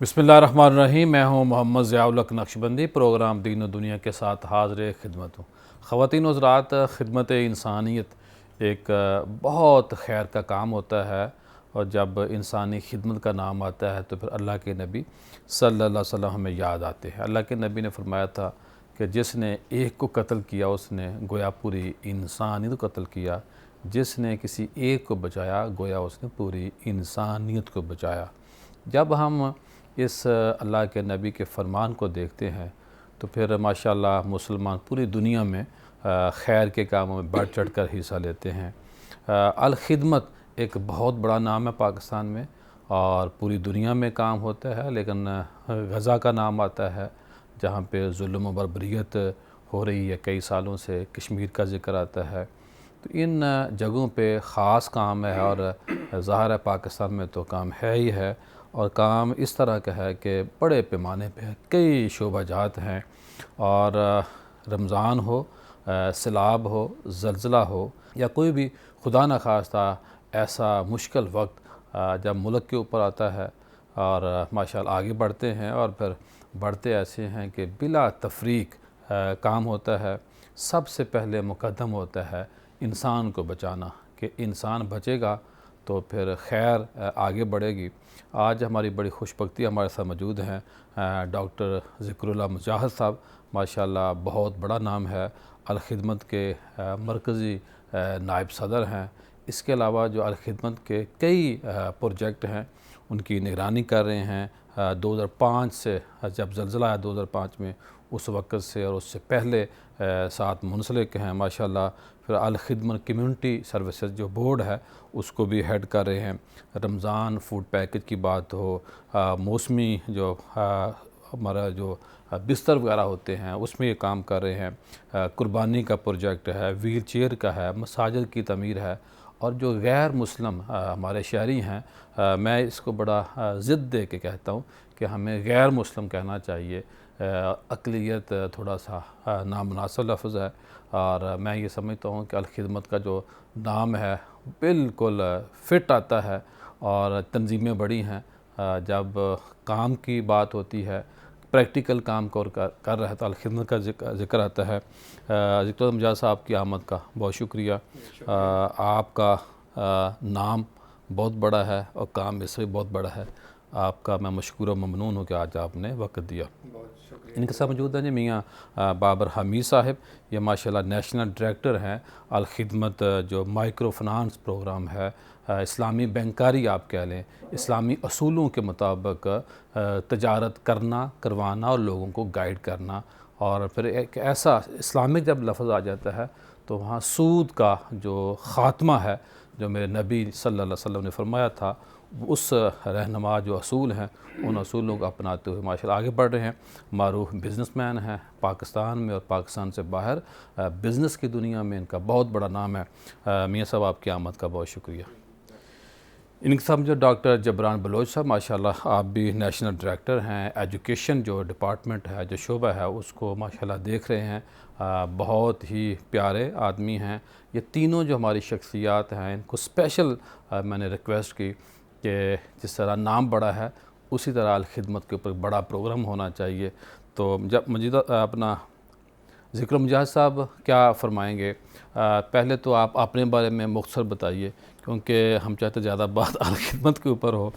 بسم اللہ الرحمن الرحیم۔ میں ہوں محمد ضیاء الحق نقشبندی، پروگرام دین و دنیا کے ساتھ حاضر خدمت ہوں۔ خواتین و حضرات، خدمت انسانیت ایک بہت خیر کا کام ہوتا ہے، اور جب انسانی خدمت کا نام آتا ہے تو پھر اللہ کے نبی صلی اللہ علیہ وسلم ہمیں یاد آتے ہیں۔ اللہ کے نبی نے فرمایا تھا کہ جس نے ایک کو قتل کیا اس نے گویا پوری انسانیت کو قتل کیا، جس نے کسی ایک کو بچایا گویا اس نے پوری انسانیت کو بچایا۔ جب ہم اس اللہ کے نبی کے فرمان کو دیکھتے ہیں تو پھر ماشاءاللہ مسلمان پوری دنیا میں خیر کے کاموں میں بڑھ چڑھ کر حصہ لیتے ہیں۔ الخدمت ایک بہت بڑا نام ہے پاکستان میں، اور پوری دنیا میں کام ہوتا ہے، لیکن غزہ کا نام آتا ہے جہاں پہ ظلم و بربریت ہو رہی ہے کئی سالوں سے، کشمیر کا ذکر آتا ہے۔ تو ان جگہوں پہ خاص کام ہے، اور ظاہر ہے پاکستان میں تو کام ہے ہی ہے، اور کام اس طرح کا ہے کہ بڑے پیمانے پہ کئی شعبہ جات ہیں، اور رمضان ہو، سیلاب ہو، زلزلہ ہو، یا کوئی بھی خدا نخواستہ ایسا مشکل وقت جب ملک کے اوپر آتا ہے، اور ماشاءاللہ آگے بڑھتے ہیں، اور پھر بڑھتے ایسے ہیں کہ بلا تفریق کام ہوتا ہے۔ سب سے پہلے مقدم ہوتا ہے انسان کو بچانا، کہ انسان بچے گا تو پھر خیر آگے بڑھے گی۔ آج ہماری بڑی خوش بختی ہمارے ساتھ موجود ہیں ڈاکٹر ذکر اللہ مجاہد صاحب، ماشاءاللہ بہت بڑا نام ہے، الخدمت کے مرکزی نائب صدر ہیں۔ اس کے علاوہ جو الخدمت کے کئی پروجیکٹ ہیں ان کی نگرانی کر رہے ہیں۔ 2005 سے جب زلزلہ آیا 2005 میں، اس وقت سے اور اس سے پہلے ساتھ منسلک ہیں ماشاءاللہ۔ پھر الخدمت کمیونٹی سروسز جو بورڈ ہے اس کو بھی ہیڈ کر رہے ہیں۔ رمضان فوڈ پیکج کی بات ہو، موسمی جو ہمارا جو بستر وغیرہ ہوتے ہیں اس میں یہ کام کر رہے ہیں۔ قربانی کا پروجیکٹ ہے، ویل چیئر کا ہے، مساجد کی تعمیر ہے، اور جو غیر مسلم ہمارے شہری ہیں، میں اس کو بڑا ضد دے کے کہتا ہوں کہ ہمیں غیر مسلم کہنا چاہیے۔ اقلیت تھوڑا سا نامناسب لفظ ہے، اور میں یہ سمجھتا ہوں کہ الخدمت کا جو نام ہے بالکل فٹ آتا ہے، اور تنظیمیں بڑی ہیں۔ جب کام کی بات ہوتی ہے، پریکٹیکل کام کر رہا تھا، الخدمت کا ذکر آتا ہے۔ ذکر مجاہد صاحب کی آمد کا بہت شکریہ۔ آپ کا نام بہت بڑا ہے اور کام اس سے بہت بڑا ہے۔ آپ کا میں مشکور و ممنون ہوں کہ آج آپ نے وقت دیا۔ ان کے ساتھ موجود ہیں جی میاں بابر حمید صاحب، یہ ماشاءاللہ نیشنل ڈائریکٹر ہیں الخدمت جو مائکرو فنانس پروگرام ہے، اسلامی بینکاری آپ کہہ لیں، اسلامی اصولوں کے مطابق تجارت کرنا، کروانا اور لوگوں کو گائیڈ کرنا۔ اور پھر ایک ایسا اسلامک جب لفظ آ جاتا ہے تو وہاں سود کا جو خاتمہ ہے، جو میرے نبی صلی اللہ علیہ وسلم نے فرمایا تھا، اس رہنما جو اصول ہیں ان اصولوں کو اپناتے ہوئے ماشاءاللہ آگے بڑھ رہے ہیں۔ معروف بزنس مین ہیں پاکستان میں اور پاکستان سے باہر، بزنس کی دنیا میں ان کا بہت بڑا نام ہے۔ میاں صاحب آپ کی آمد کا بہت شکریہ۔ ان کے ساتھ جو ڈاکٹر جبران بلوچ صاحب، ماشاءاللہ آپ بھی نیشنل ڈائریکٹر ہیں، ایجوکیشن جو ڈپارٹمنٹ ہے، جو شعبہ ہے اس کو ماشاءاللہ دیکھ رہے ہیں۔ بہت ہی پیارے آدمی ہیں۔ یہ تینوں جو ہماری شخصیات ہیں ان کو اسپیشل میں نے ریکویسٹ کی کہ جس طرح نام بڑا ہے اسی طرح الخدمت کے اوپر بڑا پروگرام ہونا چاہیے۔ تو جب مجید اپنا ذکر مجاہد صاحب کیا فرمائیں گے؟ پہلے تو آپ اپنے بارے میں مختصر بتائیے، کیونکہ ہم چاہتے زیادہ بات الخدمت کے اوپر ہو۔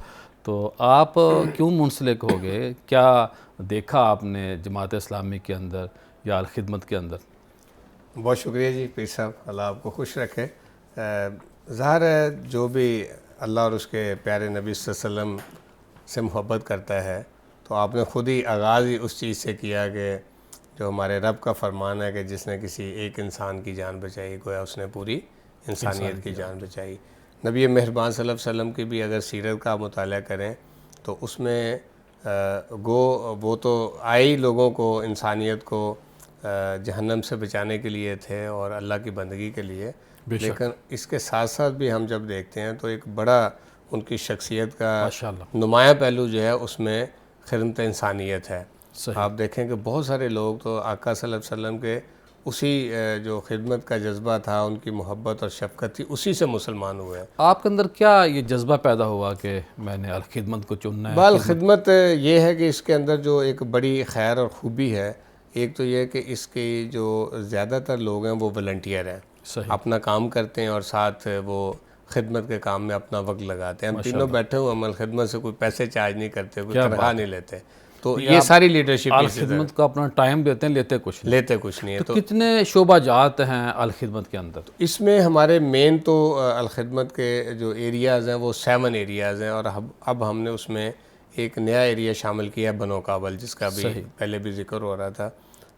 تو آپ کیوں منسلک ہو گئے؟ کیا دیکھا آپ نے جماعت اسلامی کے اندر یا الخدمت کے اندر؟ بہت شکریہ جی پیر صاحب، اللہ آپ کو خوش رکھے۔ ظاہر ہے جو بھی اللہ اور اس کے پیارے نبی صلی اللہ علیہ وسلم سے محبت کرتا ہے، تو آپ نے خود ہی آغاز ہی اس چیز سے کیا کہ جو ہمارے رب کا فرمان ہے کہ جس نے کسی ایک انسان کی جان بچائی گویا اس نے پوری انسانیت کی جان بچائی۔ نبی مہربان صلی اللہ علیہ وسلم کی بھی اگر سیرت کا مطالعہ کریں تو اس میں وہ تو آئی لوگوں کو، انسانیت کو جہنم سے بچانے کے لیے تھے اور اللہ کی بندگی کے لیے، لیکن اس کے ساتھ ساتھ بھی ہم جب دیکھتے ہیں تو ایک بڑا ان کی شخصیت کا نمایاں پہلو جو ہے اس میں خدمت انسانیت ہے۔ آپ دیکھیں کہ بہت سارے لوگ تو آقا صلی اللہ علیہ وسلم کے اسی جو خدمت کا جذبہ تھا، ان کی محبت اور شفقت تھی، اسی سے مسلمان ہوئے ہیں۔ آپ کے اندر کیا یہ جذبہ پیدا ہوا کہ میں نے الخدمت کو چننا ہے؟ خدمت یہ ہے کہ اس کے اندر جو ایک بڑی خیر اور خوبی ہے، ایک تو یہ کہ اس کے جو زیادہ تر لوگ ہیں وہ والنٹیئر ہیں، صحیح، اپنا کام کرتے ہیں اور ساتھ وہ خدمت کے کام میں اپنا وقت لگاتے ہیں۔ ہم تینوں بیٹھے ہوئے عمل خدمت سے کوئی پیسے چارج نہیں کرتے، کوئی تنخواہ نہیں لیتے، تو یہ ساری لیڈرشپ الخدمت کو اپنا ٹائم دیتے ہیں، لیتے کچھ نہیں ہے۔ تو کتنے شعبہ جات ہیں الخدمت کے اندر؟ اس میں ہمارے مین تو الخدمت کے جو ایریاز ہیں وہ 7 ایریاز ہیں، اور اب ہم نے اس میں ایک نیا ایریا شامل کیا ہے بنو کابل، جس کا بھی پہلے بھی ذکر ہو رہا تھا۔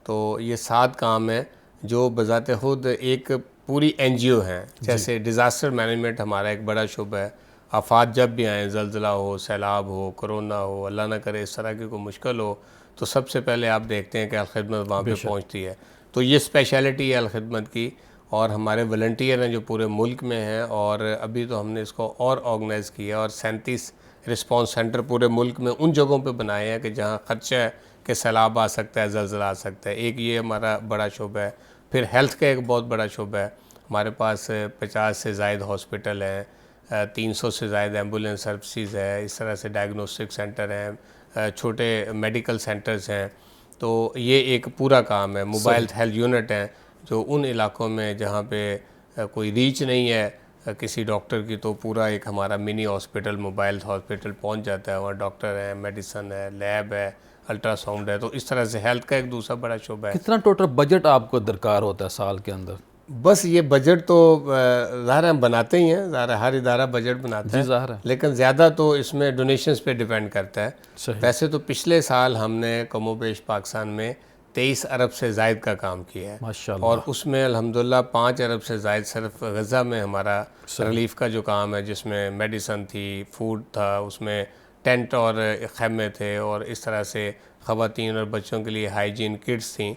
تو یہ 7 کام ہیں جو بذات خود ایک پوری این جی او ہیں۔ جیسے ڈیزاسٹر مینجمنٹ ہمارا ایک بڑا شعبہ ہے، آفات جب بھی آئیں، زلزلہ ہو، سیلاب ہو، کرونا ہو، اللہ نہ کرے اس طرح کی کوئی مشکل ہو، تو سب سے پہلے آپ دیکھتے ہیں کہ الخدمت وہاں پہ پہنچتی ہے۔ تو یہ اسپیشلٹی ہے الخدمت کی، اور ہمارے والنٹیئر ہیں جو پورے ملک میں ہیں، اور ابھی تو ہم نے اس کو اور آرگنائز کیا، اور 37 رسپانس سینٹر پورے ملک میں ان جگہوں پہ بنائے ہیں کہ جہاں خدشہ ہے کہ سیلاب آ سکتا ہے، زلزلہ آ سکتا ہے۔ ایک یہ ہمارا بڑا شعبہ ہے۔ پھر ہیلتھ کا ایک بہت بڑا شعبہ ہے، ہمارے پاس 50 سے زائد ہاسپٹل ہیں، 300 سے زائد ایمبولینس سروسز ہے، اس طرح سے ڈائگنوسٹک سینٹر ہیں، چھوٹے میڈیکل سینٹرز ہیں۔ تو یہ ایک پورا کام ہے۔ موبائل ہیلتھ یونٹ ہیں جو ان علاقوں میں جہاں پہ کوئی ریچ نہیں ہے کسی ڈاکٹر کی، تو پورا ایک ہمارا منی ہاسپٹل، موبائل ہاسپٹل پہنچ جاتا ہے، وہاں ڈاکٹر ہیں، میڈیسن ہے، لیب ہے، الٹرا ساؤنڈ ہے۔ تو اس طرح سے ہیلتھ کا ایک دوسرا بڑا شعبہ ہے۔ کتنا ٹوٹل بجٹ آپ کو درکار ہوتا ہے سال کے اندر؟ بس یہ بجٹ تو ظاہر ہم بناتے ہی ہیں، ظاہر ہر ادارہ بجٹ بناتا ہے، ظاہر ہے، لیکن زیادہ تو اس میں ڈونیشنز پہ ڈیپینڈ کرتا ہے۔ صحیح۔ ویسے تو پچھلے سال ہم نے کم و بیش پاکستان میں 23 ارب سے زائد کا کام کیا ہے، ماشاءاللہ، اور اس میں الحمدللہ 5 ارب سے زائد صرف غزہ میں ہمارا ریلیف کا جو کام ہے، جس میں میڈیسن تھی، فوڈ تھا، اس میں ٹینٹ اور خیمے تھے، اور اس طرح سے خواتین اور بچوں کے لیے ہائیجین کٹس تھیں۔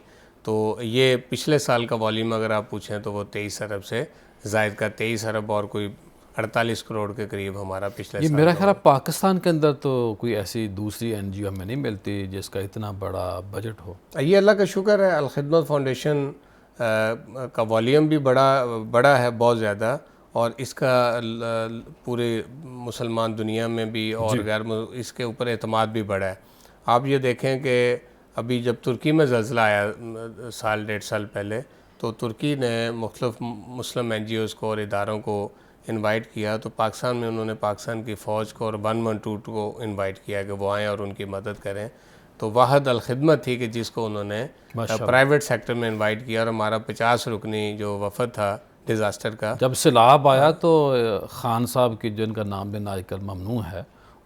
تو یہ پچھلے سال کا والیوم اگر آپ پوچھیں تو وہ 23 ارب سے زائد کا، 23 ارب اور کوئی 48 کروڑ کے قریب ہمارا پچھلے سال۔ یہ میرا خیال ہے پاکستان کے اندر تو کوئی ایسی دوسری این جی او ہمیں نہیں ملتی جس کا اتنا بڑا بجٹ ہو۔ یہ اللہ کا شکر ہے، الخدمت فاؤنڈیشن کا والیوم بھی بڑا ہے بہت زیادہ، اور اس کا پورے مسلمان دنیا میں بھی اور غیر اس کے اوپر اعتماد بھی بڑا ہے۔ آپ یہ دیکھیں کہ ابھی جب ترکی میں زلزلہ آیا 1.5 سال پہلے، تو ترکی نے مختلف مسلم این جی اوز کو اور اداروں کو انوائٹ کیا، تو پاکستان میں انہوں نے پاکستان کی فوج کو اور 112 کو انوائٹ کیا کہ وہ آئیں اور ان کی مدد کریں۔ تو واحد الخدمت تھی کہ جس کو انہوں نے پرائیویٹ سیکٹر میں انوائٹ کیا، اور ہمارا 50 رکنی جو وفد تھا ڈیزاسٹر کا۔ جب سیلاب آیا تو خان صاحب کی جن کا نام لینا آج کل ممنوع ہے،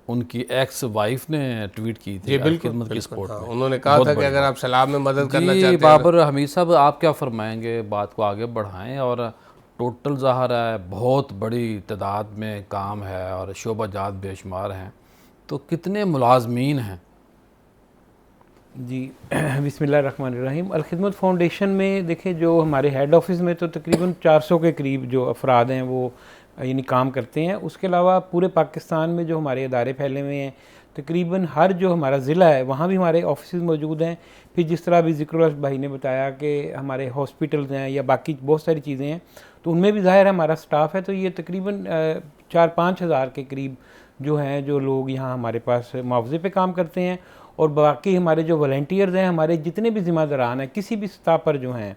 ان کی ایکس وائف نے ٹویٹ کی تھی خدمت کی سپورٹ میں، انہوں نے کہا تھا کہ اگر آپ سیلاب میں مدد کرنا چاہتے ہیں۔ بابر حمید صاحب، آپ کیا فرمائیں گے؟ بات کو آگے بڑھائیں، اور ٹوٹل ظاہر ہے بہت بڑی تعداد میں کام ہے اور شعبہ جات بے شمار ہیں، تو کتنے ملازمین ہیں؟ جی بسم اللہ الرحمن الرحیم۔ الخدمت فاؤنڈیشن میں دیکھیں جو ہمارے ہیڈ آفس میں تو تقریباً 400 کے قریب جو افراد ہیں وہ یعنی کام کرتے ہیں۔ اس کے علاوہ پورے پاکستان میں جو ہمارے ادارے پھیلے ہوئے ہیں، تقریباً ہر جو ہمارا ضلع ہے وہاں بھی ہمارے آفیسز موجود ہیں۔ پھر جس طرح بھی ذکر اللہ بھائی نے بتایا کہ ہمارے ہاسپٹلز ہیں یا باقی بہت ساری چیزیں ہیں، تو ان میں بھی ظاہر ہمارا سٹاف ہے۔ تو یہ تقریباً 4-5 ہزار کے قریب جو ہیں جو لوگ یہاں ہمارے پاس معاوضے پہ کام کرتے ہیں، اور باقی ہمارے جو والنٹیئرز ہیں، ہمارے جتنے بھی ذمہ داران ہیں کسی بھی سطح پر جو ہیں،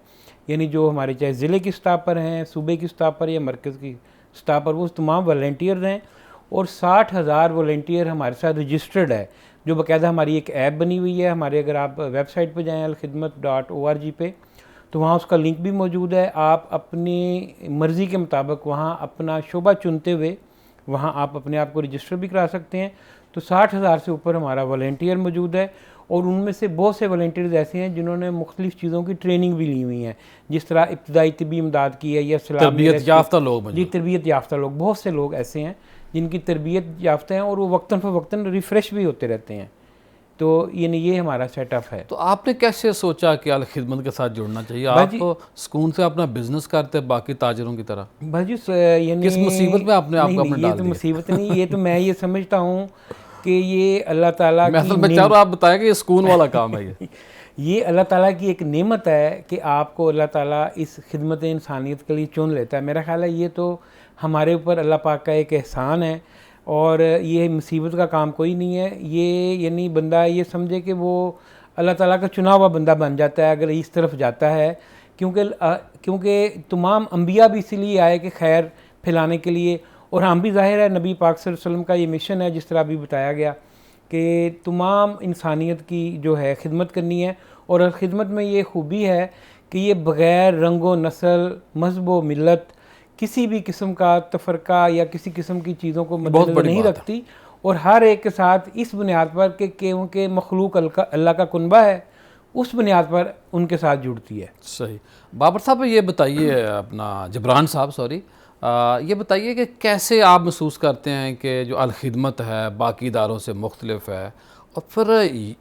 یعنی جو ہمارے چاہے ضلع کی سطح پر ہیں، صوبے کی سطح پر یا مرکز کی سطح پر، وہ تمام والنٹیئرز ہیں۔ اور 60,000 والنٹیئر ہمارے ساتھ رجسٹرڈ ہے، جو باقاعدہ ہماری ایک ایپ بنی ہوئی ہے ہمارے۔ اگر آپ ویب سائٹ پہ جائیں الخدمت.org پہ، تو وہاں اس کا لنک بھی موجود ہے۔ آپ اپنی مرضی کے مطابق وہاں اپنا شعبہ چنتے ہوئے وہاں آپ اپنے آپ کو رجسٹر بھی کرا سکتے ہیں۔ تو 60,000 سے اوپر ہمارا والنٹیئر موجود ہے، اور ان میں سے بہت سے والنٹیئرز ایسے ہیں جنہوں نے مختلف چیزوں کی ٹریننگ بھی لی ہوئی ہیں، جس طرح ابتدائی طبی امداد کی ہے یا تربیت یافتہ لوگ، جی تربیت یافتہ لوگ، بہت سے لوگ ایسے ہیں جن کی تربیت یافتہ ہیں، اور وہ وقتاً فوقتاً ریفریش بھی ہوتے رہتے ہیں۔ تو یعنی یہ ہمارا سیٹ اپ ہے۔ تو آپ نے کیسے سوچا کہ الخدمت کے ساتھ جڑنا چاہیے؟ آپ سکون سے اپنا بزنس کرتے باقی تاجروں کی طرح؟ بھائی یعنی کس مصیبت میں آپ نے آپ کو اپنے ڈال دیا؟ یہ تو مصیبت نہیں، یہ تو میں یہ سمجھتا ہوں کہ یہ اللہ تعالیٰ میں اصل میں چاہ رہا ہوں آپ بتائیں کہ یہ سکون والا کام ہے۔ یہ اللہ تعالیٰ کی ایک نعمت ہے کہ آپ کو اللہ تعالیٰ اس خدمت انسانیت کے لیے چن لیتا ہے. میرا خیال ہے یہ تو ہمارے اوپر اللہ پاک کا ایک احسان ہے, اور یہ مصیبت کا کام کوئی نہیں ہے. یہ یعنی بندہ یہ سمجھے کہ وہ اللہ تعالیٰ کا چنا ہوا بندہ بن جاتا ہے اگر اس طرف جاتا ہے, کیونکہ تمام انبیاء بھی اسی لیے آئے کہ خیر پھیلانے کے لیے, اور ہم بھی ظاہر ہے نبی پاک صلی اللہ علیہ وسلم کا یہ مشن ہے جس طرح ابھی بتایا گیا کہ تمام انسانیت کی جو ہے خدمت کرنی ہے. اور خدمت میں یہ خوبی ہے کہ یہ بغیر رنگ و نسل, مذہب و ملت, کسی بھی قسم کا تفرقہ یا کسی قسم کی چیزوں کو مدنظر نہیں رکھتی, اور ہر ایک کے ساتھ اس بنیاد پر کہ کیونکہ مخلوق اللہ کا کنبہ ہے, اس بنیاد پر ان کے ساتھ جڑتی ہے. صحیح. بابر صاحب یہ بتائیے, اپنا جبران صاحب سوری, یہ بتائیے کہ کیسے آپ محسوس کرتے ہیں کہ جو الخدمت ہے باقی اداروں سے مختلف ہے, اور پھر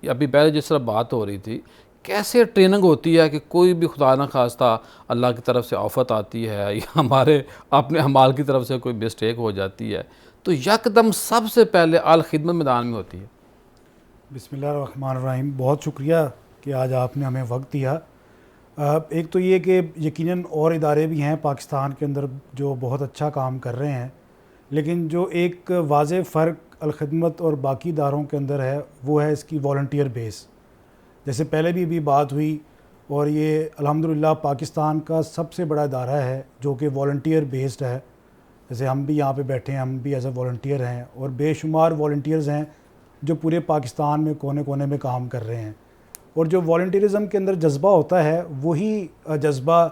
ابھی پہلے جس طرح بات ہو رہی تھی کیسے ٹریننگ ہوتی ہے کہ کوئی بھی خدا نہ خواستہ اللہ کی طرف سے آفت آتی ہے یا ہمارے اپنے اعمال کی طرف سے کوئی مسٹیک ہو جاتی ہے تو یکدم سب سے پہلے الخدمت میدان میں ہوتی ہے. بسم اللہ الرحمن الرحیم. بہت شکریہ کہ آج آپ نے ہمیں وقت دیا. ایک تو یہ کہ یقیناً اور ادارے بھی ہیں پاکستان کے اندر جو بہت اچھا کام کر رہے ہیں, لیکن جو ایک واضح فرق الخدمت اور باقی اداروں کے اندر ہے وہ ہے اس کی والنٹیئر بیس. جیسے پہلے بھی بات ہوئی, اور یہ الحمدللہ پاکستان کا سب سے بڑا ادارہ ہے جو کہ والنٹیئر بیسڈ ہے. جیسے ہم بھی یہاں پہ بیٹھے ہیں, ہم بھی ایز اے والنٹیئر ہیں, اور بے شمار والنٹیئرز ہیں جو پورے پاکستان میں کونے کونے میں کام کر رہے ہیں. اور جو والنٹیئرزم کے اندر جذبہ ہوتا ہے وہی جذبہ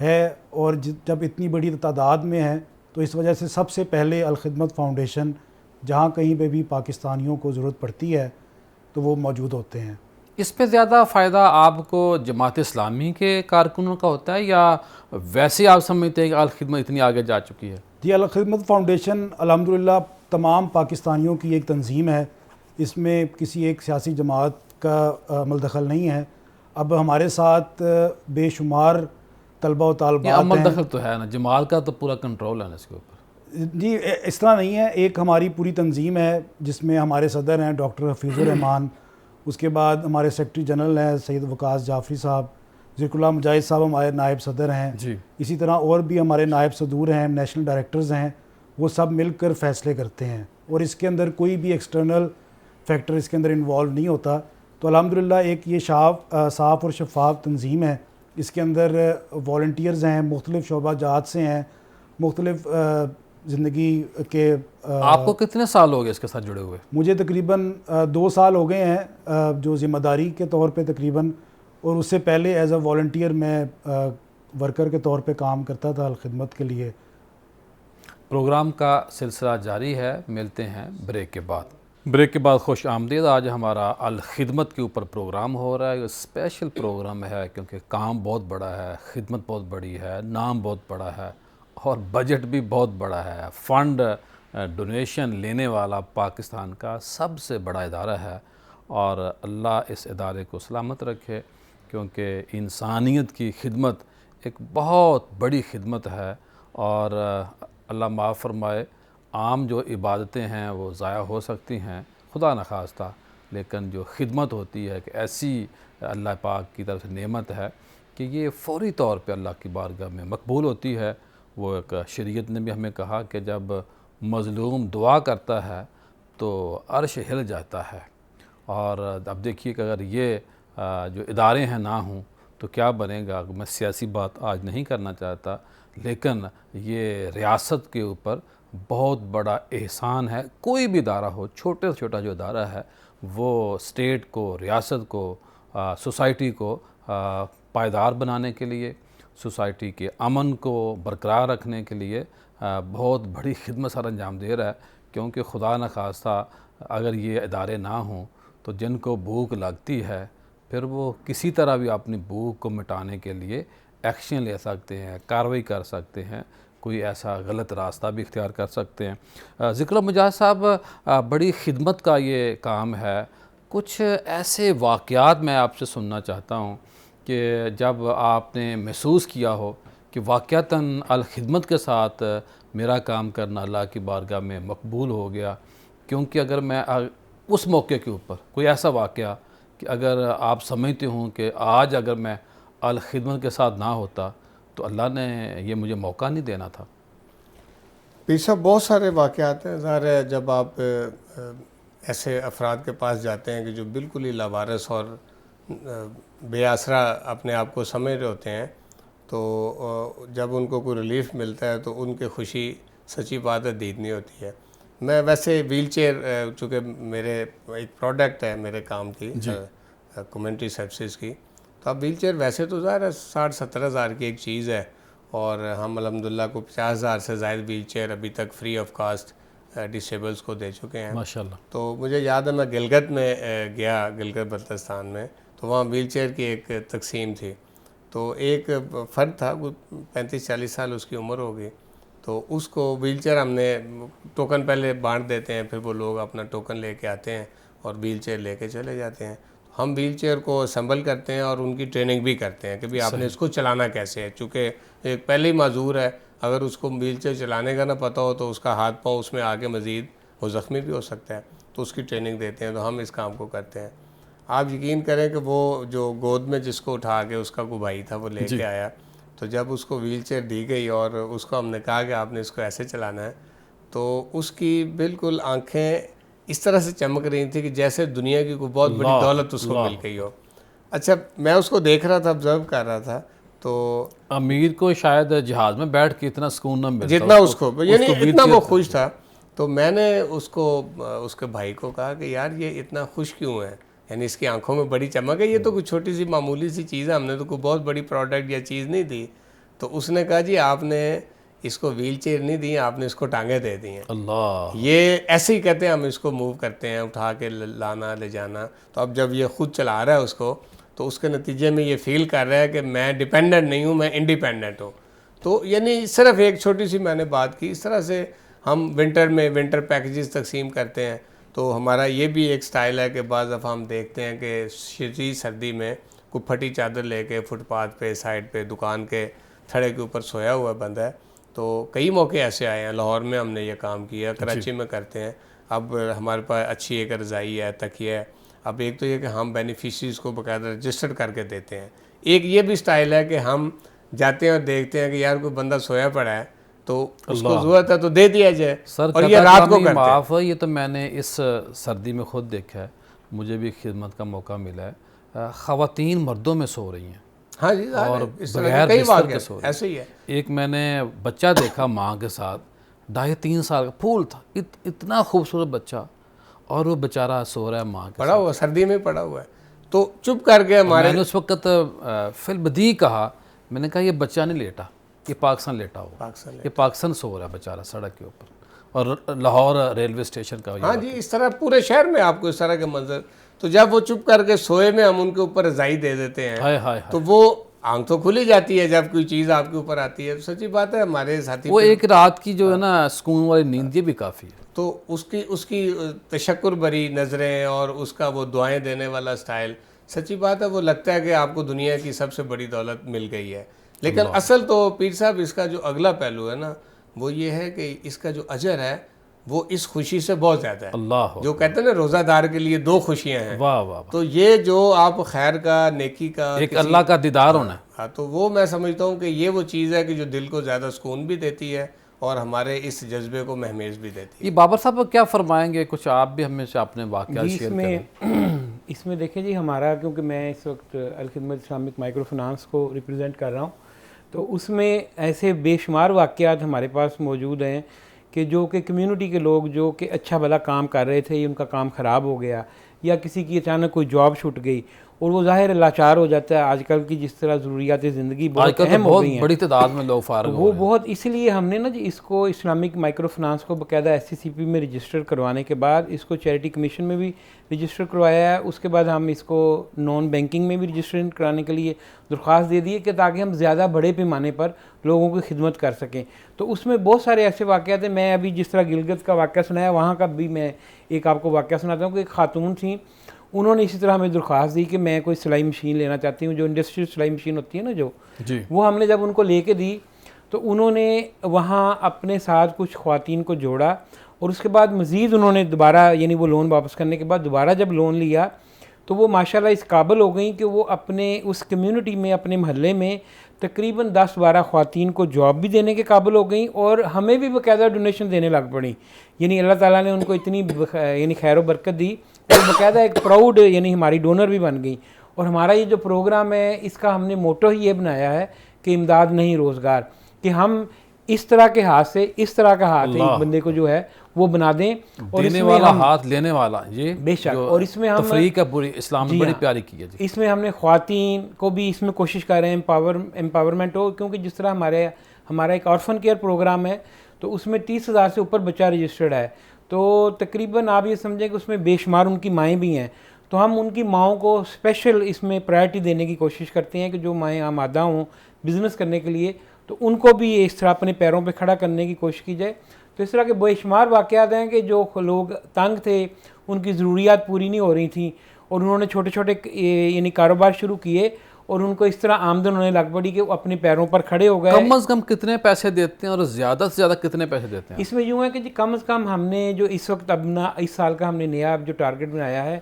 ہے, اور جب اتنی بڑی تعداد میں ہے تو اس وجہ سے سب سے پہلے الخدمت فاؤنڈیشن جہاں کہیں پہ بھی پاکستانیوں کو ضرورت پڑتی ہے تو وہ موجود ہوتے ہیں. اس پہ زیادہ فائدہ آپ کو جماعت اسلامی کے کارکنوں کا ہوتا ہے یا ویسے آپ سمجھتے ہیں کہ الخدمت اتنی آگے جا چکی ہے؟ جی, الخدمت فاؤنڈیشن الحمدللہ تمام پاکستانیوں کی ایک تنظیم ہے, اس میں کسی ایک سیاسی جماعت کا عمل دخل نہیں ہے. اب ہمارے ساتھ بے شمار طلبہ و طالبات عمل دخل تو ہے نا, جماعت کا تو پورا کنٹرول ہے نا اس کے اوپر. جی اس طرح نہیں ہے, ایک ہماری پوری تنظیم ہے جس میں ہمارے صدر ہیں ڈاکٹر حفیظ الرحمان, اس کے بعد ہمارے سیکرٹری جنرل ہیں سید وقاص جعفری صاحب, ذکر اللہ مجاہد صاحب ہمارے نائب صدر ہیں جی. اسی طرح اور بھی ہمارے نائب صدور ہیں, نیشنل ڈائریکٹرز ہیں, وہ سب مل کر فیصلے کرتے ہیں, اور اس کے اندر کوئی بھی ایکسٹرنل فیکٹر اس کے اندر انوالو نہیں ہوتا. تو الحمدللہ ایک یہ صاف اور شفاف تنظیم ہے. اس کے اندر والنٹیئرز ہیں, مختلف شعبہ جات سے ہیں, مختلف زندگی کے. آپ کو کتنے سال ہو گئے اس کے ساتھ جڑے ہوئے؟ مجھے تقریباً 2 سال ہو گئے ہیں جو ذمہ داری کے طور پہ تقریباً, اور اس سے پہلے ایز اے والنٹیئر میں ورکر کے طور پہ کام کرتا تھا الخدمت کے لیے. پروگرام کا سلسلہ جاری ہے, ملتے ہیں بریک کے بعد. بریک کے بعد خوش آمدید. آج ہمارا الخدمت کے اوپر پروگرام ہو رہا ہے. یہ اسپیشل پروگرام ہے کیونکہ کام بہت بڑا ہے, خدمت بہت بڑی ہے, نام بہت بڑا ہے, اور بجٹ بھی بہت بڑا ہے. فنڈ ڈونیشن لینے والا پاکستان کا سب سے بڑا ادارہ ہے, اور اللہ اس ادارے کو سلامت رکھے کیونکہ انسانیت کی خدمت ایک بہت بڑی خدمت ہے. اور اللہ معاف فرمائے, عام جو عبادتیں ہیں وہ ضائع ہو سکتی ہیں خدا نخواستہ, لیکن جو خدمت ہوتی ہے کہ ایسی اللہ پاک کی طرف سے نعمت ہے کہ یہ فوری طور پہ اللہ کی بارگاہ میں مقبول ہوتی ہے. وہ ایک شریعت نے بھی ہمیں کہا کہ جب مظلوم دعا کرتا ہے تو عرش ہل جاتا ہے. اور اب دیکھیے کہ اگر یہ جو ادارے ہیں نہ ہوں تو کیا بنے گا. میں سیاسی بات آج نہیں کرنا چاہتا, لیکن یہ ریاست کے اوپر بہت بڑا احسان ہے. کوئی بھی ادارہ ہو, چھوٹے سے چھوٹا جو ادارہ ہے وہ اسٹیٹ کو, ریاست کو, سوسائٹی کو پائیدار بنانے کے لیے, سوسائٹی کے امن کو برقرار رکھنے کے لیے بہت بڑی خدمت سر انجام دے رہا ہے. کیونکہ خدا نخواستہ اگر یہ ادارے نہ ہوں تو جن کو بھوک لگتی ہے پھر وہ کسی طرح بھی اپنی بھوک کو مٹانے کے لیے ایکشن لے سکتے ہیں, کارروائی کر سکتے ہیں, کوئی ایسا غلط راستہ بھی اختیار کر سکتے ہیں. ذکر مجاہد صاحب, بڑی خدمت کا یہ کام ہے. کچھ ایسے واقعات میں آپ سے سننا چاہتا ہوں کہ جب آپ نے محسوس کیا ہو کہ واقعتاً الخدمت کے ساتھ میرا کام کرنا اللہ کی بارگاہ میں مقبول ہو گیا. کیونکہ اگر میں اس موقع کے اوپر کوئی ایسا واقعہ کہ اگر آپ سمجھتے ہوں کہ آج اگر میں الخدمت کے ساتھ نہ ہوتا تو اللہ نے یہ مجھے موقع نہیں دینا تھا؟ پیر صاحب بہت سارے واقعات ہیں. ظاہر ہے جب آپ ایسے افراد کے پاس جاتے ہیں کہ جو بالکل ہی لاوارث اور بے آسرا اپنے آپ کو سمجھ رہے ہوتے ہیں، تو جب ان کو کوئی ریلیف ملتا ہے تو ان کی خوشی سچی بات ہے دید نہیں ہوتی ہے. میں ویسے ویل چیئر چونکہ میرے ایک پروڈکٹ ہے میرے کام کی کمیونٹی سروسز کی، تو اب ویل چیئر ویسے تو ظاہر ہے 60-70 ہزار کی ایک چیز ہے، اور ہم الحمدللہ کو 50,000 سے زائد ویل چیئر ابھی تک فری آف کاسٹ ڈسیبلز کو دے چکے ہیں. ماشاءاللہ. تو مجھے یاد ہے میں گلگت میں گیا، گلگت بلتستان میں، تو وہاں ویل چیئر کی ایک تقسیم تھی. تو ایک فرد تھا، 35-40 سال اس کی عمر ہوگی، تو اس کو ویل چیئر ہم نے ٹوکن پہلے بانٹ دیتے ہیں، پھر وہ لوگ اپنا ٹوکن لے کے آتے ہیں اور ویل چیئر لے کے چلے جاتے ہیں. ہم ویل چیئر کو اسمبل کرتے ہیں اور ان کی ٹریننگ بھی کرتے ہیں کہ بھی آپ نے اس کو چلانا کیسے ہے. چونکہ ایک پہلے ہی معذور ہے، اگر اس کو ویل چیئر چلانے کا نہ پتہ ہو تو اس کا ہاتھ پاؤں اس میں آگے مزید وہ زخمی بھی ہو سکتا ہے، تو اس کی ٹریننگ دیتے ہیں. تو ہم اس کام کو کرتے ہیں. آپ یقین کریں کہ وہ جو گود میں جس کو اٹھا کے اس کا کوئی بھائی تھا وہ لے کے آیا، تو جب اس کو ویل چیئر دی گئی اور اس کو ہم نے کہا کہ آپ نے اس کو ایسے چلانا ہے، تو اس کی بالکل آنکھیں اس طرح سے چمک رہی تھیں کہ جیسے دنیا کی کوئی بہت بڑی دولت اس کو مل گئی ہو. اچھا میں اس کو دیکھ رہا تھا، آبزرو کر رہا تھا، تو امیر کو شاید جہاز میں بیٹھ کے اتنا سکون نہ ملتا جتنا اس کو، یعنی اتنا وہ خوش تھا. تو میں نے اس کو اس کے بھائی کو کہا کہ یار یہ اتنا خوش کیوں ہے، یعنی اس کی آنکھوں میں بڑی چمک ہے، یہ تو کوئی چھوٹی سی معمولی سی چیز ہے، ہم نے تو کوئی بہت بڑی پروڈکٹ یا چیز نہیں دی. تو اس نے کہا جی آپ نے اس کو ویل چیئر نہیں دی، آپ نے اس کو ٹانگیں دے دی ہیں. اللہ، یہ ایسے ہی کہتے ہیں ہم اس کو موو کرتے ہیں، اٹھا کے لانا لے جانا. تو اب جب یہ خود چلا رہا ہے اس کو، تو اس کے نتیجے میں یہ فیل کر رہا ہے کہ میں ڈیپینڈنٹ نہیں ہوں، میں انڈیپینڈنٹ ہوں. تو یعنی صرف ایک چھوٹی سی میں نے بات کی. اس طرح سے ہم ونٹر میں ونٹر پیکیجز تقسیم کرتے ہیں. تو ہمارا یہ بھی ایک سٹائل ہے کہ بعض دفعہ ہم دیکھتے ہیں کہ شدید سردی میں کوئی پھٹی چادر لے کے فٹ پاتھ پہ، سائڈ پہ، دکان کے تھڑے کے اوپر سویا ہوا بندہ ہے. تو کئی موقع ایسے آئے ہیں، لاہور میں ہم نے یہ کام کیا، کراچی میں کرتے ہیں. اب ہمارے پاس اچھی ایک رضائی ہے، تکیہ ہے. اب ایک تو یہ کہ ہم بینیفیشریز کو باقاعدہ رجسٹر کر کے دیتے ہیں. ایک یہ بھی سٹائل ہے کہ ہم جاتے ہیں اور دیکھتے ہیں کہ یار کوئی بندہ سویا پڑا ہے تو اس کو ضرورت ہے تو دے دیا جائے. سر اور یہ رات کو کرتے معاف ہے، یہ تو میں نے اس سردی میں خود دیکھا ہے، مجھے بھی خدمت کا موقع ملا ہے. خواتین مردوں میں سو رہی ہیں. ہاں جی، اور اس طرح بغیر کے کئی بستر واقع کے سو رہے. ایسے ہی ہے. ایک میں نے بچہ دیکھا ماں کے ساتھ، 2.5-3 سال کا پھول تھا، اتنا خوبصورت بچہ، اور وہ بیچارہ سو رہا ہے ماں کے پڑا ہوا، سردی میں پڑا ہوا ہے. تو چپ کر کے ہمارے، میں نے اس وقت فی البدیہہ کہا، میں نے کہا یہ بچہ نہیں لیٹا، یہ پاکستان لیٹا ہوا، یہ پاکستان سو رہا ہے بیچارہ سڑک کے اوپر، اور لاہور ریلوے اسٹیشن کا. ہاں جی، اس طرح پورے شہر میں آپ کو اس طرح کے منظر. تو جب وہ چپ کر کے سوئے میں ہم ان کے اوپر رضائی دے دیتے ہیں تو وہ آنکھ تو کھلی جاتی ہے جب کوئی چیز آپ کے اوپر آتی ہے. سچی بات ہے، ہمارے ساتھی وہ ایک رات کی جو ہے نا سکون والی نیند، یہ بھی کافی ہے. تو اس کی تشکر بری نظریں اور اس کا وہ دعائیں دینے والا سٹائل، سچی بات ہے وہ لگتا ہے کہ آپ کو دنیا کی سب سے بڑی دولت مل گئی ہے. لیکن اصل تو پیر صاحب اس کا جو اگلا پہلو ہے نا، وہ یہ ہے کہ اس کا جو اجر ہے وہ اس خوشی سے بہت زیادہ ہے. اللہ جو کہتے ہیں نا روزہ دار کے لیے 2 خوشیاں ہیں. واہ واہ. تو یہ جو آپ خیر کا، نیکی کا، ایک اللہ کا دیدار ہونا ہے. تو وہ میں سمجھتا ہوں کہ یہ وہ چیز ہے کہ جو دل کو زیادہ سکون بھی دیتی ہے اور ہمارے اس جذبے کو مہمیز بھی دیتی ہے. یہ بابر صاحب کیا فرمائیں گے؟ کچھ آپ بھی ہمیں سے اپنے واقعات شیئر کریں. اس میں دیکھیں جی، ہمارا کیونکہ میں اس وقت الخدمت اسلامک مائکرو فنانس کو ریپرزینٹ کر رہا ہوں، تو اس میں ایسے بے شمار واقعات ہمارے پاس موجود ہیں کہ جو کہ کمیونٹی کے لوگ جو کہ اچھا بھلا کام کر رہے تھے، ان کا کام خراب ہو گیا، یا کسی کی اچانک کوئی جاب چھوٹ گئی، اور وہ ظاہر لاچار ہو جاتا ہے. آج کل کی جس طرح ضروریات زندگی بہت اہم ہو گئی ہیں، بڑی تعداد میں لوگ فارغ وہ بہت، اس لیے ہم نے نا جی اس کو اسلامک مائکرو فنانس کو باقاعدہ SCCP میں رجسٹر کروانے کے بعد اس کو چیریٹی کمیشن میں بھی رجسٹر کروایا ہے. اس کے بعد ہم اس کو نان بینکنگ میں بھی رجسٹر کرانے کے لیے درخواست دے دی ہے کہ تاکہ ہم زیادہ بڑے پیمانے پر لوگوں کی خدمت کر سکیں. تو اس میں بہت سارے ایسے واقعات ہیں. میں ابھی جس طرح گلگت کا واقعہ سنایا، وہاں کا بھی میں ایک آپ کو واقعہ سناتا ہوں کہ ایک خاتون تھیں، انہوں نے اسی طرح ہمیں درخواست دی کہ میں کوئی سلائی مشین لینا چاہتی ہوں، جو انڈسٹریل سلائی مشین ہوتی ہے نا جو جی. وہ ہم نے جب ان کو لے کے دی تو انہوں نے وہاں اپنے ساتھ کچھ خواتین کو جوڑا، اور اس کے بعد مزید انہوں نے دوبارہ، یعنی وہ لون واپس کرنے کے بعد دوبارہ جب لون لیا تو وہ ماشاءاللہ اس قابل ہو گئیں کہ وہ اپنے اس کمیونٹی میں اپنے محلے میں تقریباً 10-12 خواتین کو جاب بھی دینے کے قابل ہو گئیں اور ہمیں بھی باقاعدہ ڈونیشن دینے لگ پڑیں. یعنی اللہ تعالیٰ نے ان کو اتنی یعنی خیر و برکت دی اور باقاعدہ ایک پراؤڈ یعنی ہماری ڈونر بھی بن گئی. اور ہمارا یہ جو پروگرام ہے اس کا ہم نے موٹو ہی یہ بنایا ہے کہ امداد نہیں روزگار, کہ ہم اس طرح کے ہاتھ سے اس طرح کا ہاتھ ایک بندے کو جو ہے وہ بنا دیں, اور دینے والا ہاتھ لینے والا, یہ بے شک. اور اس میں ہم تفریح کا پوری اسلام نے بڑی پیاری کی ہے جی. اس میں ہم نے خواتین کو بھی اس میں کوشش کر رہے ہیں امپاورمنٹ ہو, کیونکہ جس طرح ہمارا ایک آرفن کیئر پروگرام ہے تو اس میں 30,000 سے اوپر بچہ رجسٹرڈ ہے, تو تقریباً آپ یہ سمجھیں کہ اس میں بے شمار ان کی مائیں بھی ہیں. تو ہم ان کی ماؤں کو اسپیشل اس میں پرائرٹی دینے کی کوشش کرتے ہیں کہ جو مائیں آمادہ ہوں بزنس کرنے کے لیے, تو ان کو بھی اس طرح اپنے پیروں پہ کھڑا کرنے کی کوشش کی جائے. تو اس طرح کے بے شمار واقعات ہیں کہ جو لوگ تنگ تھے, ان کی ضروریات پوری نہیں ہو رہی تھیں, اور انہوں نے چھوٹے چھوٹے یعنی کاروبار شروع کیے اور ان کو اس طرح آمدن ہونے لگ پڑی کہ وہ اپنے پیروں پر کھڑے ہو گئے. کم از کم کتنے پیسے دیتے ہیں اور زیادہ سے زیادہ کتنے پیسے دیتے ہیں؟ اس میں یوں ہے کہ جی کم از کم ہم نے جو اس وقت اپنا اس سال کا ہم نے نیا جو ٹارگٹ بنایا ہے,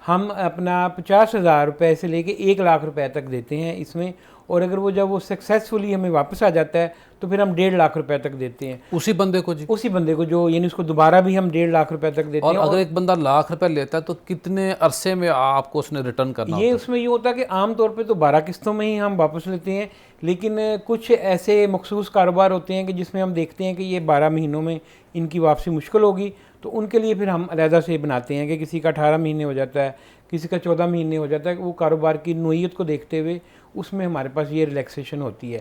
ہم اپنا 50,000 روپے سے لے کے 1,00,000 روپے تک دیتے ہیں اس میں, اور اگر وہ جب وہ سکسیزفلی ہمیں واپس آ جاتا ہے تو پھر ہم 1.5 روپے تک دیتے ہیں اسی بندے کو جی. اسی بندے کو جو یعنی اس کو دوبارہ بھی ہم 1.5 روپے تک دیتے اور ہیں. اگر ایک بندہ 1,00,000 روپے لیتا ہے تو کتنے عرصے میں آپ کو اس نے ریٹرن کرنا یہ اس میں یہ ہوتا ہے کہ عام طور پہ تو 12 قسطوں میں ہی ہم واپس لیتے ہیں, لیکن کچھ ایسے مخصوص کاروبار ہوتے ہیں کہ جس میں ہم دیکھتے ہیں کہ یہ 12 مہینوں میں ان کی واپسی مشکل ہوگی, تو ان کے لیے پھر ہم علیحدہ سے بناتے ہیں کہ کسی کا 18 مہینے ہو جاتا ہے, کسی کا 14 مہینے ہو جاتا ہے, کہ وہ کاروبار کی نوعیت کو دیکھتے ہوئے اس میں ہمارے پاس یہ ریلیکسیشن ہوتی ہے.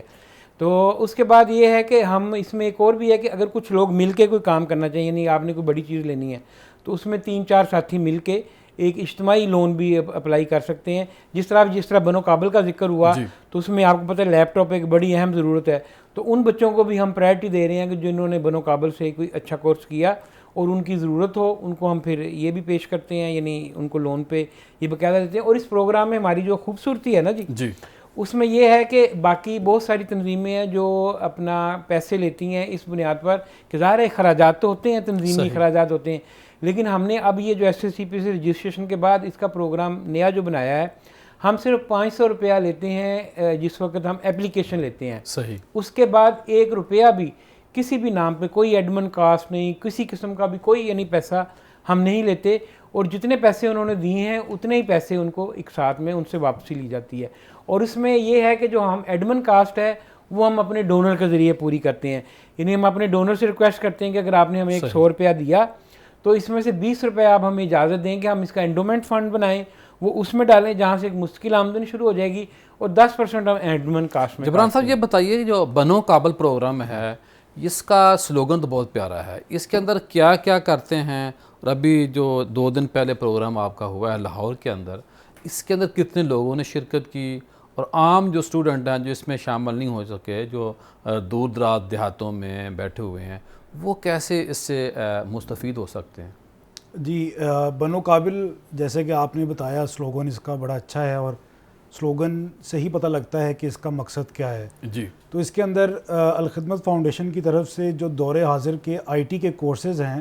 تو اس کے بعد یہ ہے کہ ہم اس میں ایک اور بھی ہے کہ اگر کچھ لوگ مل کے کوئی کام کرنا چاہیے, یعنی آپ نے کوئی بڑی چیز لینی ہے تو اس میں 3-4 ساتھی مل کے ایک اجتماعی لون بھی اپلائی کر سکتے ہیں. جس طرح بنو قابل کا ذکر ہوا تو اس میں آپ کو پتہ ہے لیپ ٹاپ ایک بڑی اہم ضرورت ہے, تو ان بچوں کو بھی ہم پرائرٹی دے رہے ہیں کہ جنہوں نے بنو قابل سے کوئی اچھا کورس کیا اور ان کی ضرورت ہو, ان کو ہم پھر یہ بھی پیش کرتے ہیں, یعنی ان کو لون پہ یہ باقاعدہ دیتے ہیں. اور اس پروگرام میں ہماری جو خوبصورتی ہے نا جی, اس میں یہ ہے کہ باقی بہت ساری تنظیمیں ہیں جو اپنا پیسے لیتی ہیں اس بنیاد پر کہ ظاہر ہے اخراجات تو ہوتے ہیں, تنظیمی اخراجات ہوتے ہیں, لیکن ہم نے اب یہ جو ایس ایس سی پی سے رجسٹریشن کے بعد اس کا پروگرام نیا جو بنایا ہے, ہم صرف 500 روپیہ لیتے ہیں جس وقت ہم اپلیکیشن لیتے ہیں. صحیح. اس کے بعد 1 روپیہ بھی کسی بھی نام پہ کوئی ایڈمن کاسٹ نہیں, کسی قسم کا بھی کوئی یعنی پیسہ ہم نہیں لیتے, اور جتنے پیسے انہوں نے دیے ہیں اتنے ہی پیسے ان کو ایک ساتھ میں ان سے واپسی لی جاتی ہے. اور اس میں یہ ہے کہ جو ہم ایڈمن کاسٹ ہے وہ ہم اپنے ڈونر کے ذریعے پوری کرتے ہیں, یعنی ہم اپنے ڈونر سے ریکویسٹ کرتے ہیں کہ اگر آپ نے ہمیں 100 روپیہ دیا تو اس میں سے 20 روپے آپ ہمیں اجازت دیں کہ ہم اس کا انڈومنٹ فنڈ بنائیں, وہ اس میں ڈالیں جہاں سے ایک مستقل آمدنی شروع ہو جائے گی, اور 10% ہم ایڈمن کاسٹ میں. جبران صاحب یہ بتائیے جو بنو قابل پروگرام ہے اس کا سلوگن تو بہت پیارا ہے, اس کے اندر کیا کیا کرتے ہیں, اور ابھی جو 2 دن پہلے پروگرام آپ کا ہوا ہے لاہور کے اندر, اس کے اندر کتنے لوگوں نے شرکت کی, اور عام جو اسٹوڈنٹ ہیں جو اس میں شامل نہیں ہو سکے, جو دور دراز دیہاتوں میں بیٹھے ہوئے ہیں, وہ کیسے اس سے مستفید ہو سکتے ہیں؟ جی بنو قابل جیسے کہ آپ نے بتایا سلوگن اس کا بڑا اچھا ہے, اور سلوگن سے ہی پتہ لگتا ہے کہ اس کا مقصد کیا ہے. جی. تو اس کے اندر الخدمت فاؤنڈیشن کی طرف سے جو دور حاضر کے IT کے کورسز ہیں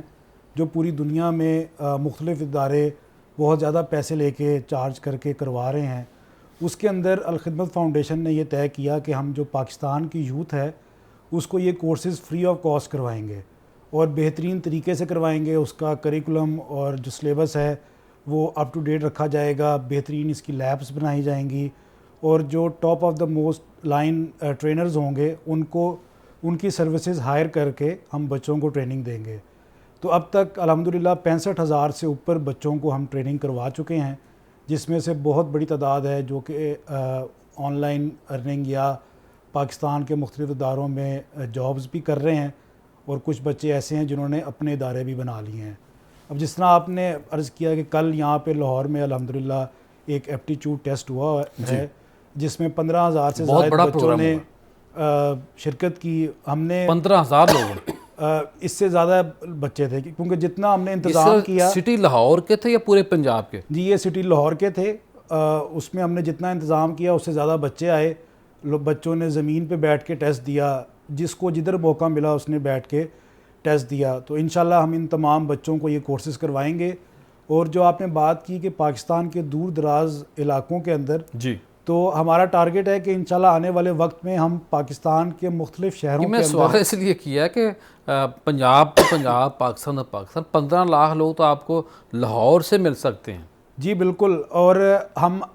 جو پوری دنیا میں مختلف ادارے بہت زیادہ پیسے لے کے چارج کر کے کروا رہے ہیں, اس کے اندر الخدمت فاؤنڈیشن نے یہ طے کیا کہ ہم جو پاکستان کی یوتھ ہے اس کو یہ کورسز فری آف کاسٹ کروائیں گے, اور بہترین طریقے سے کروائیں گے. اس کا کریکولم اور جو سلیبس ہے وہ اپ ٹو ڈیٹ رکھا جائے گا, بہترین اس کی لیبس بنائی جائیں گی, اور جو top of the most line trainers ہوں گے ان کو ان کی سروسز ہائر کر کے ہم بچوں کو ٹریننگ دیں گے. تو اب تک الحمدللہ 65,000 سے اوپر بچوں کو ہم ٹریننگ کروا چکے ہیں, جس میں سے بہت بڑی تعداد ہے جو کہ آن لائن ارننگ یا پاکستان کے مختلف اداروں میں جابز بھی کر رہے ہیں, اور کچھ بچے ایسے ہیں جنہوں نے اپنے ادارے بھی بنا لیے ہیں. اب جس طرح آپ نے عرض کیا کہ کل یہاں پہ لاہور میں الحمدللہ ایک ایپٹیچیوڈ ٹیسٹ ہوا ہے جس میں 15,000 سے زائد بچوں نے شرکت کی. ہم نے 15,000 لوگ اس سے زیادہ بچے تھے, کیونکہ جتنا ہم نے انتظام کیا. سٹی لاہور کے تھے یا پورے پنجاب کے؟ جی یہ سٹی لاہور کے تھے. اس میں ہم نے جتنا انتظام کیا اس سے زیادہ بچے آئے. بچوں نے زمین پہ بیٹھ کے ٹیسٹ دیا, جس کو جدھر موقع ملا اس نے بیٹھ کے ٹیسٹ دیا. تو انشاءاللہ ہم ان تمام بچوں کو یہ کورسز کروائیں گے, اور جو آپ نے بات کی کہ پاکستان کے دور دراز علاقوں کے اندر جی تو ہمارا ٹارگٹ ہے کہ انشاءاللہ آنے والے وقت میں ہم پاکستان کے مختلف شہروں میں کے سوال اندر اس لیے کیا کہ پنجاب تو پنجاب، پاکستان تو پاکستان، 15 لاکھ لوگ تو آپ کو لاہور سے مل سکتے ہیں. جی بالکل. اور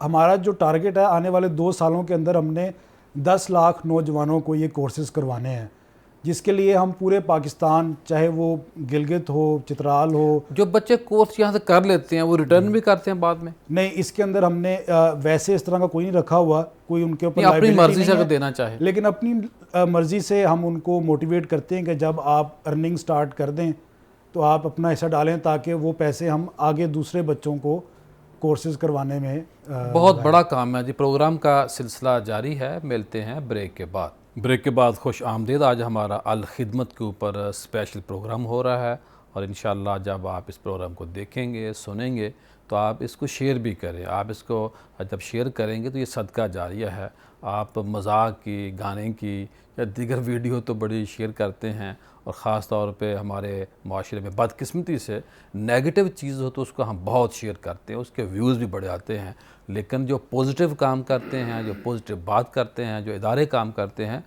ہمارا جو ٹارگٹ ہے آنے والے 2 سالوں کے اندر ہم نے 10 لاکھ نوجوانوں کو یہ کورسز کروانے ہیں، جس کے لیے ہم پورے پاکستان، چاہے وہ گلگت ہو، چترال ہو. جو بچے کورس یہاں سے کر لیتے ہیں وہ ریٹرن بھی کرتے ہیں بعد میں؟ نہیں، اس کے اندر ہم نے ویسے اس طرح کا کوئی نہیں رکھا ہوا، کوئی ان کے اوپر اپنی liability مرضی نہیں سے اگر ہے، دینا چاہے. لیکن اپنی مرضی سے ہم ان کو موٹیویٹ کرتے ہیں کہ جب آپ ارننگ سٹارٹ کر دیں تو آپ اپنا حصہ ڈالیں تاکہ وہ پیسے ہم آگے دوسرے بچوں کو کورسز کروانے میں بہت بڑا کام ہے جی. پروگرام کا سلسلہ جاری ہے، ملتے ہیں بریک کے بعد. بریک کے بعد خوش آمدید. آج ہمارا الخدمت کے اوپر اسپیشل پروگرام ہو رہا ہے، اور انشاءاللہ جب آپ اس پروگرام کو دیکھیں گے، سنیں گے تو آپ اس کو شیئر بھی کریں. آپ اس کو جب شیئر کریں گے تو یہ صدقہ جاریہ ہے. آپ مذاق کی، گانے کی یا دیگر ویڈیو تو بڑی شیئر کرتے ہیں، اور خاص طور پہ ہمارے معاشرے میں بدقسمتی سے نیگیٹو چیز ہو تو اس کو ہم بہت شیئر کرتے ہیں، اس کے ویوز بھی بڑے آتے ہیں. لیکن جو پوزیٹیو کام کرتے ہیں، جو پوزیٹیو بات کرتے ہیں، جو ادارے کام کرتے ہیں،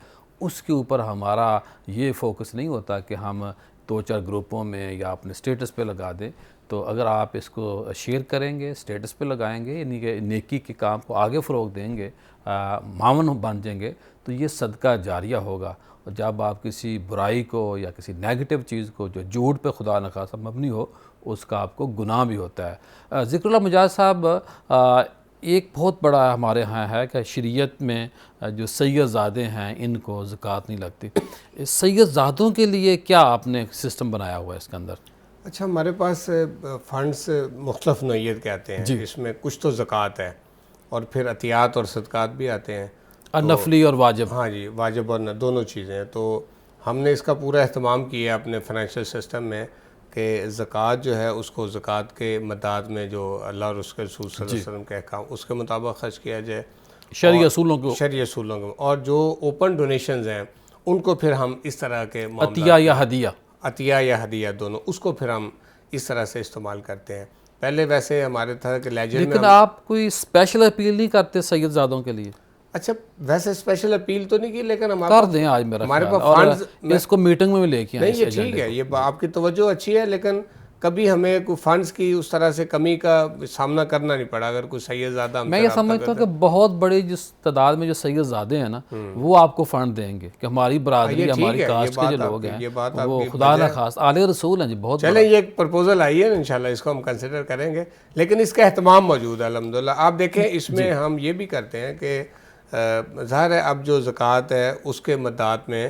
اس کے اوپر ہمارا یہ فوکس نہیں ہوتا کہ ہم 2-4 گروپوں میں یا اپنے سٹیٹس پہ لگا دیں. تو اگر آپ اس کو شیئر کریں گے، سٹیٹس پہ لگائیں گے، یعنی کہ نیکی کے کام کو آگے فروغ دیں گے، معاون بن جائیں گے، تو یہ صدقہ جاریہ ہوگا. اور جب آپ کسی برائی کو یا کسی نیگیٹو چیز کو جو جھوٹ پہ خدا نخواستہ مبنی ہو، اس کا آپ کو گناہ بھی ہوتا ہے. ذکر اللہ مجاز صاحب، ایک بہت بڑا ہمارے ہاں ہے کہ شریعت میں جو سید زادے ہیں ان کو زکوٰۃ نہیں لگتی. سید زادوں کے لیے کیا آپ نے سسٹم بنایا ہوا ہے اس کے اندر؟ اچھا، ہمارے پاس فنڈز مختلف نوعیت کے آتے ہیں. اس میں کچھ تو زکوٰۃ ہے، اور پھر عطیات اور صدقات بھی آتے ہیں، نفلی اور واجب. ہاں جی، واجب اور دونوں چیزیں ہیں. تو ہم نے اس کا پورا اہتمام کیا اپنے فائنینشیل سسٹم میں کہ زکوٰۃ جو ہے اس کو زکوٰۃ کے مداد میں جو اللہ اور اس کے رسول صلی اللہ علیہ وسلم کے احکام اس کے مطابق خرچ کیا جائے، شرعی اصولوں کو، شرعی اصولوں کو. اور جو اوپن ڈونیشنز ہیں ان کو پھر ہم اس طرح کے عطیہ یا ہدیہ، عطیہ یا ہدیہ دونوں، اس کو پھر ہم اس طرح سے استعمال کرتے ہیں. پہلے ویسے ہمارے تھا کہ لیجر میں لیکن آپ کوئی اسپیشل اپیل نہیں کرتے سید زادوں کے لیے؟ اچھا، ویسے اسپیشل اپیل تو نہیں کی، لیکن کر دیں آج میرا ہمارے خیال، پاس اور فنڈز اس کو میٹنگ میں بھی لے کے آئیں. نہیں، یہ ٹھیک ہے، یہ آپ کی توجہ اچھی ہے، لیکن کبھی ہمیں کوئی فنڈز کی اس طرح سے کمی کا سامنا کرنا نہیں پڑا. اگر کوئی سید زادہ میں یہ سمجھتا ہوں کہ بہت بڑی جس تعداد میں جو سید زادے ہیں نا، وہ آپ کو فنڈ دیں گے کہ ہماری برادری، ہماری کاسٹ کے جو لوگ ہیں وہ خدا نخواست آلِ رسول ہیں جی. بہت چلیں، یہ ایک پرپوزل آئی ہے، انشاءاللہ اس کو ہم کنسیڈر کریں گے، لیکن اس کا اہتمام موجود ہے الحمدللہ. آپ دیکھیں اس میں ہم یہ بھی کرتے ہیں کہ ظاہر ہے اب جو زکوٰۃ ہے اس کے مدات میں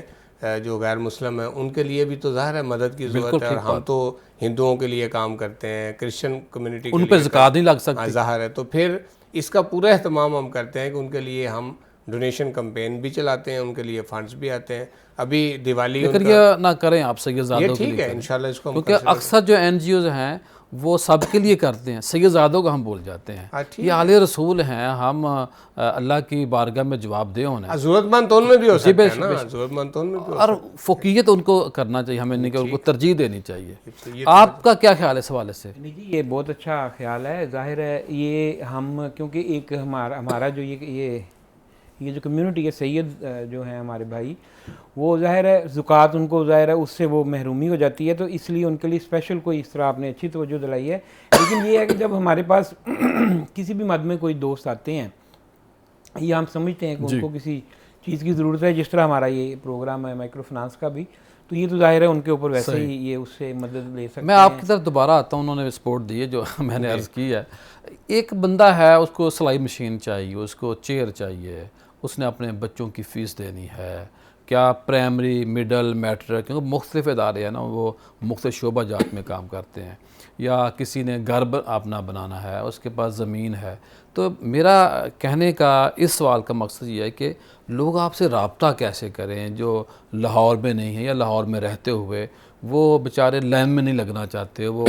جو غیر مسلم ہیں ان کے لیے بھی تو ظاہر ہے مدد کی ضرورت ہے. اور ہم تو ہندوؤں کے لیے کام کرتے ہیں، کرسچن کمیونٹی ان پہ زکوٰۃ نہیں لگ سکتی. ظاہر ہے، تو پھر اس کا پورا اہتمام ہم کرتے ہیں کہ ان کے لیے ہم ڈونیشن کمپین بھی چلاتے ہیں، ان کے لیے فنڈز بھی آتے ہیں. ابھی دیوالی لیکن یہ نہ کریں آپ سید زادوں کے ٹھیک لیے ہے، انشاءاللہ اس کو ہم کیونکہ اکثر جو این جی اوز ہیں وہ سب کے لیے کرتے ہیں، سید زادوں کو ہم بول جاتے ہیں. یہ آلِ رسول ہیں، ہم اللہ کی بارگاہ میں جواب دہ ہونا ہے. ضرورت مند تو ان میں بھی ہو سکتا ہے نا، ضرورت مند تو ان میں بھی اور فوقیت ان کو کرنا چاہیے، ہمیں نہیں کہ ان کو ترجیح دینی چاہیے. آپ کا کیا خیال ہے اس حوالے سے؟ نہیں جی، یہ بہت اچھا خیال ہے. ظاہر ہے یہ ہم کیونکہ ایک ہمارا جو یہ جو کمیونٹی ہے، سید جو ہیں ہمارے بھائی، وہ ظاہر ہے زکوٰۃ ان کو ظاہر ہے اس سے وہ محرومی ہو جاتی ہے، تو اس لیے ان کے لیے اسپیشل کوئی اس طرح آپ نے اچھی توجہ دلائی ہے. لیکن یہ ہے کہ جب ہمارے پاس کسی بھی مد میں کوئی دوست آتے ہیں یا ہم سمجھتے ہیں کہ ان کو کسی چیز کی ضرورت ہے، جس طرح ہمارا یہ پروگرام ہے مائکرو فنانس کا بھی، تو یہ تو ظاہر ہے ان کے اوپر ویسے ہی یہ اس سے مدد لے سکتے ہیں. میں آپ کی طرف دوبارہ آتا ہوں، انہوں نے سپورٹ دی ہے جو میں نے عرض کی ہے. ایک بندہ ہے، اس کو سلائی مشین چاہیے، اس کو چیئر چاہیے، اس نے اپنے بچوں کی فیس دینی ہے، کیا پرائمری، مڈل، میٹرک، کیونکہ مختلف ادارے ہیں نا، وہ مختلف شعبہ جات میں کام کرتے ہیں، یا کسی نے گھر اپنا بنانا ہے، اس کے پاس زمین ہے. تو میرا کہنے کا اس سوال کا مقصد یہ ہے کہ لوگ آپ سے رابطہ کیسے کریں جو لاہور میں نہیں ہیں، یا لاہور میں رہتے ہوئے وہ بیچارے لائن میں نہیں لگنا چاہتے، وہ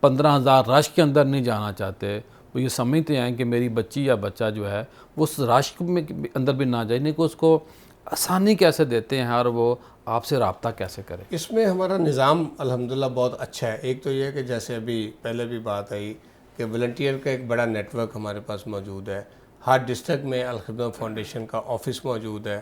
15,000 رش کے اندر نہیں جانا چاہتے، وہ یہ سمجھتے ہیں کہ میری بچی یا بچہ جو ہے وہ اس رش میں اندر بھی نہ جائے، نہیں کہ اس کو آسانی کیسے دیتے ہیں اور وہ آپ سے رابطہ کیسے کریں؟ اس میں ہمارا نظام الحمدللہ بہت اچھا ہے. ایک تو یہ ہے کہ جیسے ابھی پہلے بھی بات آئی کہ والنٹیئر کا ایک بڑا نیٹ ورک ہمارے پاس موجود ہے. ہر ڈسٹرکٹ میں الخدمت فاؤنڈیشن کا آفس موجود ہے.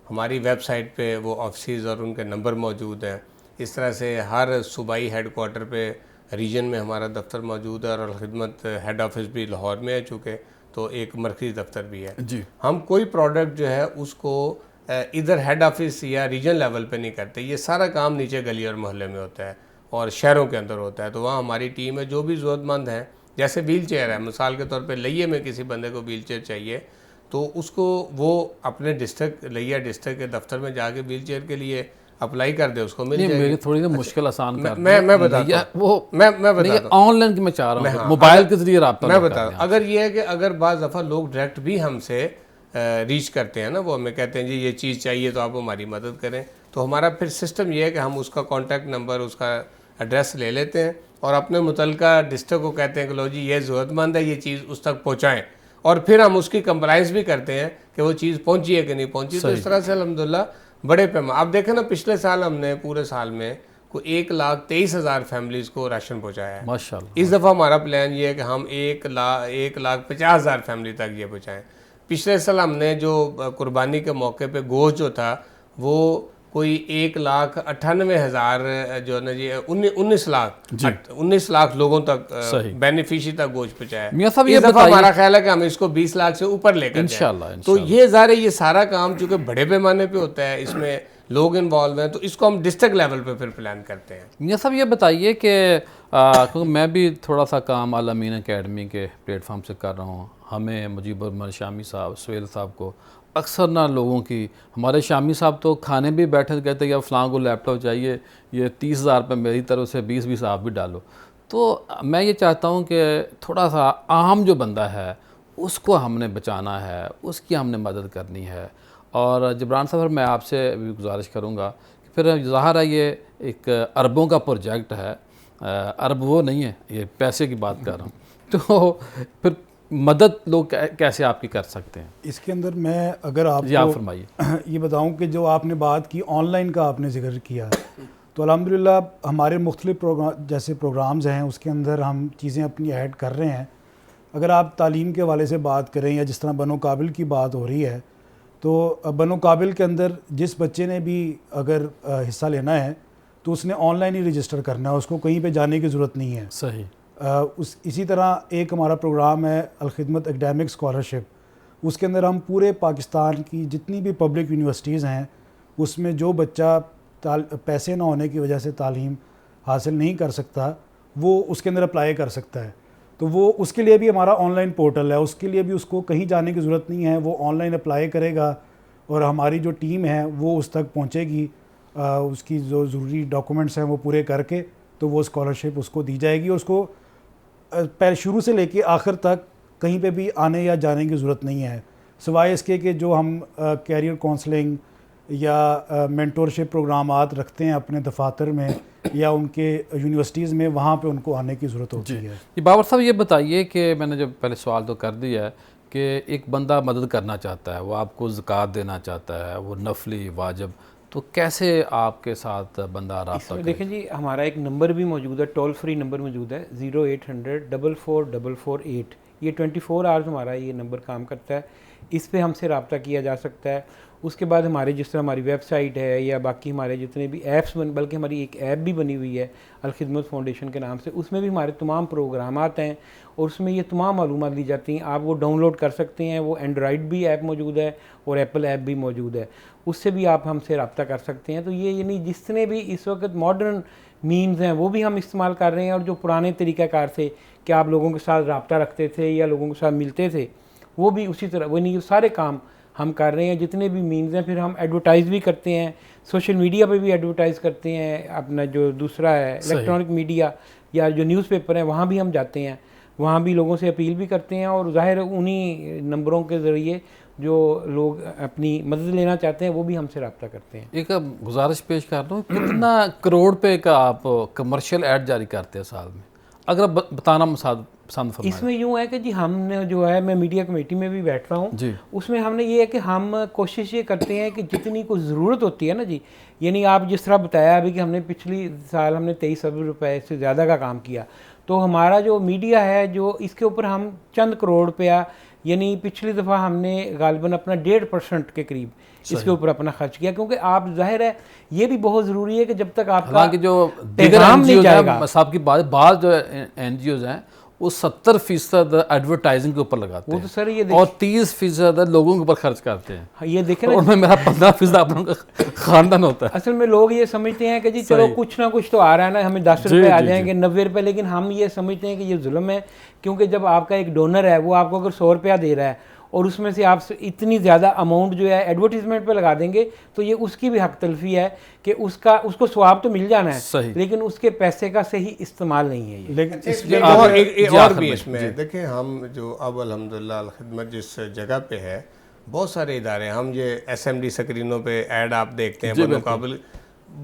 ہماری ویب سائٹ پہ وہ آفسز اور ان کے نمبر موجود ہیں. اس طرح سے ہر صوبائی ہیڈ کوارٹر پہ ریجن میں ہمارا دفتر موجود ہے, اور الخدمت ہیڈ آفس بھی لاہور میں ہے چونکہ, تو ایک مرکزی دفتر بھی ہے. جی. ہم کوئی پروڈکٹ جو ہے اس کو ادھر ہیڈ آفس یا ریجن لیول پہ نہیں کرتے. یہ سارا کام نیچے گلی اور محلے میں ہوتا ہے اور شہروں کے اندر ہوتا ہے. تو وہاں ہماری ٹیم ہے, جو بھی ضرورت مند ہیں, جیسے ویل چیئر ہے, مثال کے طور پہ لئیے میں کسی بندے کو ویل چیئر چاہیے تو اس کو وہ اپنے ڈسٹرکٹ لئیہ ڈسٹرکٹ کے دفتر میں جا کے ویل چیئر کے لیے اپلائی کر دے, اس کو مل جائے گی. میری تھوڑی نا مشکل آسان کر میں بتاتا ہوں, میں بتاتا ہوں آن لائن کی میں چاہ رہا ہوں, موبائل کے ذریعے رابطہ میں بتا رہا ہوں. اگر یہ ہے کہ اگر بعض دفعہ لوگ ڈائریکٹ بھی ہم سے ریچ کرتے ہیں نا, وہ ہمیں کہتے ہیں جی یہ چیز چاہیے تو آپ ہماری مدد کریں, تو ہمارا پھر سسٹم یہ ہے کہ ہم اس کا کانٹیکٹ نمبر, اس کا ایڈریس لے لیتے ہیں اور اپنے متعلقہ ڈسٹرکٹ کو کہتے ہیں کہ لو جی یہ ضرورت مند ہے, یہ چیز اس تک پہنچائیں, اور پھر ہم اس کی کمپلائنس بھی کرتے ہیں کہ وہ چیز پہنچی ہے کہ نہیں پہنچی. تو اس طرح سے الحمدللہ بڑے پیمانے, آپ دیکھیں نا پچھلے سال ہم نے پورے سال میں کوئی 1,23,000 فیملیز کو راشن پہنچایا ہے. ماشاءاللہ. اس دفعہ ہمارا پلان یہ ہے کہ ہم 1,50,000 فیملی تک یہ پہنچائیں. پچھلے سال ہم نے جو قربانی کے موقع پہ گوشت جو تھا وہ کوئی 1,98,000 جو ہے نا جی 19 لاکھ لوگوں تک بینیفیشری تک گوشت پہنچایا. اس دفعہ ہمارا خیال ہے کہ ہم اس کو 20 لاکھ سے اوپر لے کر انشاءاللہ. تو یہ ظاہر ہے یہ سارا کام چونکہ بڑے پیمانے پہ ہوتا ہے, اس میں لوگ انوالو ہیں, تو اس کو ہم ڈسٹرکٹ لیول پہ پھر پلان کرتے ہیں. میاں صاحب یہ بتائیے کہ کیونکہ میں بھی تھوڑا سا کام الامین اکیڈمی کے پلیٹ فارم سے کر رہا ہوں, ہمیں مجیب الرحمان شامی صاحب, سہیل صاحب کو اکثر نہ لوگوں کی, ہمارے شامی صاحب تو کھانے بھی بیٹھے کہتے ہیں کہ فلاں کو لیپ ٹاپ چاہیے, یہ 30,000 پہ میری طرف سے 20 آپ بھی ڈالو. تو میں یہ چاہتا ہوں کہ تھوڑا سا عام جو بندہ ہے اس کو ہم نے بچانا ہے, اس کی ہم نے مدد کرنی ہے. اور جبران صاحب میں آپ سے بھی گزارش کروں گا کہ پھر ظاہر ہے یہ ایک اربوں کا پروجیکٹ ہے, ارب وہ نہیں ہے, یہ پیسے کی بات کر رہا ہوں, تو پھر مدد لوگ کیسے آپ کی کر سکتے ہیں؟ اس کے اندر میں اگر آپ کو فرمائیے یہ بتاؤں کہ جو آپ نے بات کی آن لائن کا آپ نے ذکر کیا, تو الحمدللہ ہمارے مختلف جیسے پروگرامز ہیں اس کے اندر ہم چیزیں اپنی ایڈ کر رہے ہیں. اگر آپ تعلیم کے حوالے سے بات کریں یا جس طرح بنو قابل کی بات ہو رہی ہے, تو بنو قابل کے اندر جس بچے نے بھی اگر حصہ لینا ہے تو اس نے آن لائن ہی رجسٹر کرنا ہے, اس کو کہیں پہ جانے کی ضرورت نہیں ہے. صحیح. اسی طرح ایک ہمارا پروگرام ہے الخدمت اکیڈمک اسکالرشپ, اس کے اندر ہم پورے پاکستان کی جتنی بھی پبلک یونیورسٹیز ہیں اس میں جو بچہ پیسے نہ ہونے کی وجہ سے تعلیم حاصل نہیں کر سکتا وہ اس کے اندر اپلائی کر سکتا ہے. تو وہ اس کے لیے بھی ہمارا آن لائن پورٹل ہے, اس کے لیے بھی اس کو کہیں جانے کی ضرورت نہیں ہے, وہ آن لائن اپلائی کرے گا اور ہماری جو ٹیم ہے وہ اس تک پہنچے گی, اس کی جو ضروری ڈاکومنٹس ہیں وہ پورے کر کے تو وہ اسکالرشپ اس کو دی جائے گی. اس کو پہلے شروع سے لے کے آخر تک کہیں پہ بھی آنے یا جانے کی ضرورت نہیں ہے, سوائے اس کے کہ جو ہم کیریئر کونسلنگ یا مینٹورشپ پروگرامات رکھتے ہیں اپنے دفاتر میں یا ان کے یونیورسٹیز میں, وہاں پہ ان کو آنے کی ضرورت ہوتی ہے. جی بابر صاحب یہ بتائیے کہ میں نے جب پہلے سوال تو کر دیا ہے کہ ایک بندہ مدد کرنا چاہتا ہے, وہ آپ کو زکوٰۃ دینا چاتا ہے, وہ نفلی واجب, تو کیسے آپ کے ساتھ بندہ رابطہ کرے؟ دیکھیں جی ہمارا ایک نمبر بھی موجود ہے, ٹول فری نمبر موجود ہے 0800-4444-8. یہ 24 آورز ہمارا یہ نمبر کام کرتا ہے, اس پہ ہم سے رابطہ کیا جا سکتا ہے. اس کے بعد ہمارے جس طرح ہماری ویب سائٹ ہے یا باقی ہمارے جتنے بھی ایپس بلکہ ہماری ایک ایپ بھی بنی ہوئی ہے الخدمت فاؤنڈیشن کے نام سے, اس میں بھی ہمارے تمام پروگرامات ہیں اور اس میں یہ تمام معلومات دی جاتی ہیں. آپ وہ ڈاؤن لوڈ کر سکتے ہیں, وہ اینڈرائڈ بھی ایپ موجود ہے اور ایپل ایپ بھی موجود ہے, اس سے بھی آپ ہم سے رابطہ کر سکتے ہیں. تو یہ یعنی جتنے بھی اس وقت ماڈرن مینز ہیں وہ بھی ہم استعمال کر رہے ہیں, اور جو پرانے طریقہ کار سے کہ آپ لوگوں کے ساتھ رابطہ رکھتے تھے یا لوگوں کے ساتھ ملتے تھے وہ بھی اسی طرح وہ نہیں سارے کام ہم کر رہے ہیں. جتنے بھی مینز ہیں پھر ہم ایڈورٹائز بھی کرتے ہیں, سوشل میڈیا پہ بھی ایڈورٹائز کرتے ہیں, اپنا جو دوسرا ہے الیکٹرانک میڈیا یا جو نیوز پیپر ہیں وہاں بھی ہم جاتے ہیں, وہاں بھی لوگوں سے اپیل بھی کرتے ہیں. اور ظاہر انہی نمبروں کے ذریعے جو لوگ اپنی مدد لینا چاہتے ہیں وہ بھی ہم سے رابطہ کرتے ہیں. ایک گزارش پیش کر رہا ہوں, کتنا کروڑ پہ کا آپ کمرشل ایڈ جاری کرتے ہیں سال میں؟ اگر بتانا پسند فرمائیں. اس میں یوں ہے کہ جی ہم نے جو ہے، میں میڈیا کمیٹی میں بھی بیٹھ رہا ہوں جی اس میں ہم نے یہ ہے کہ ہم کوشش یہ کرتے ہیں کہ جتنی کوئی ضرورت ہوتی ہے نا جی، یعنی آپ جس طرح بتایا ابھی کہ ہم نے پچھلی سال ہم نے 23 ارب روپے سے زیادہ کا کام کیا، تو ہمارا جو میڈیا ہے جو اس کے اوپر ہم چند کروڑ روپیہ، یعنی پچھلی دفعہ ہم نے غالباً اپنا 1.5% کے قریب اس کے اوپر اپنا خرچ کیا، کیونکہ آپ ظاہر ہے یہ بھی بہت ضروری ہے کہ جب تک آپ کا حالانکہ جو دیگر پیغام این جی نہیں اوز جائے گا، ہیں صاحب کی بات، بعض جو این جی اوز ہیں وہ 70% ایڈورٹائزنگ کے اوپر لگاتے وہ ہیں تو سر یہ اور 30% لوگوں کے اوپر خرچ کرتے ہیں، یہ دیکھیں نا، اور میں میرا 15% اپنوں کا خاندان ہوتا ہے. اصل میں لوگ یہ سمجھتے ہیں کہ جی چلو کچھ نہ کچھ تو آ رہا ہے نا، ہمیں 10 روپے آ جائیں گے، 90 روپے، لیکن ہم یہ سمجھتے ہیں کہ یہ ظلم ہے، کیونکہ جب آپ کا ایک ڈونر ہے وہ آپ کو اگر 100 روپیہ دے رہا ہے اور اس میں سے آپ اتنی زیادہ اماؤنٹ جو ہے ایڈورٹیزمنٹ پہ لگا دیں گے تو یہ اس کی بھی حق تلفی ہے کہ اس کو ثواب تو مل جانا ہے، لیکن اس کے پیسے کا صحیح استعمال نہیں ہے یہ. لیکن اور بھی اس میں دیکھیں، ہم جو اب الحمدللہ الخدمت جس جگہ پہ ہے، بہت سارے ادارے، ہم یہ ایس ایم ڈی اسکرینوں پہ ایڈ آپ دیکھتے ہیں بالمقابل،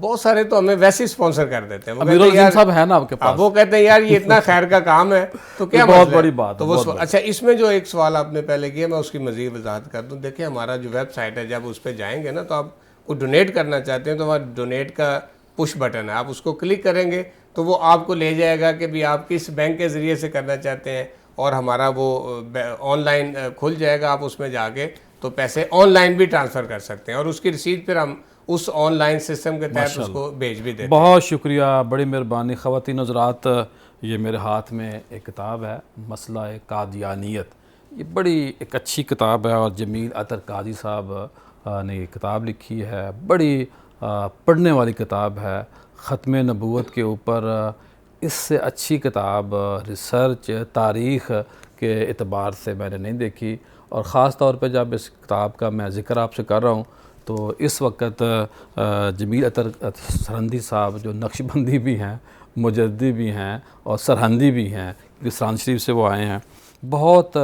بہت سارے تو ہمیں ویسے اسپانسر کر دیتے ہیں. صاحب ہے نا آپ کے پاس، وہ کہتے ہیں یار یہ اتنا خیر کا کام ہے تو کیا بہت بڑی بات تو وہ اچھا. اس میں جو ایک سوال آپ نے پہلے کیا، میں اس کی مزید وضاحت کر دوں. دیکھیں ہمارا جو ویب سائٹ ہے، جب اس پہ جائیں گے نا تو آپ کو ڈونیٹ کرنا چاہتے ہیں تو وہاں ڈونیٹ کا پش بٹن ہے، آپ اس کو کلک کریں گے تو وہ آپ کو لے جائے گا کہ بھی آپ کس بینک کے ذریعے سے کرنا چاہتے ہیں، اور ہمارا وہ آن لائن کھل جائے گا. آپ اس میں جا کے تو پیسے آن لائن بھی ٹرانسفر کر سکتے ہیں، اور اس کی رسید پھر ہم اس آن لائن سسٹم کے تحت اس کو بھیج بھی دیتے ہیں. بہت شکریہ، بڑی مہربانی. خواتین حضرات، یہ میرے ہاتھ میں ایک کتاب ہے، مسئلہ قادیانیت. یہ بڑی ایک اچھی کتاب ہے اور جمیل عطر قاضی صاحب نے یہ کتاب لکھی ہے. بڑی پڑھنے والی کتاب ہے. ختم نبوت کے اوپر اس سے اچھی کتاب ریسرچ تاریخ کے اعتبار سے میں نے نہیں دیکھی، اور خاص طور پہ جب اس کتاب کا میں ذکر آپ سے کر رہا ہوں تو اس وقت جمیل عطر سرہندی صاحب جو نقش بندی بھی ہیں، مجددی بھی ہیں اور سرہندی بھی ہیں، کیونکہ سرہند شریف سے وہ آئے ہیں، بہت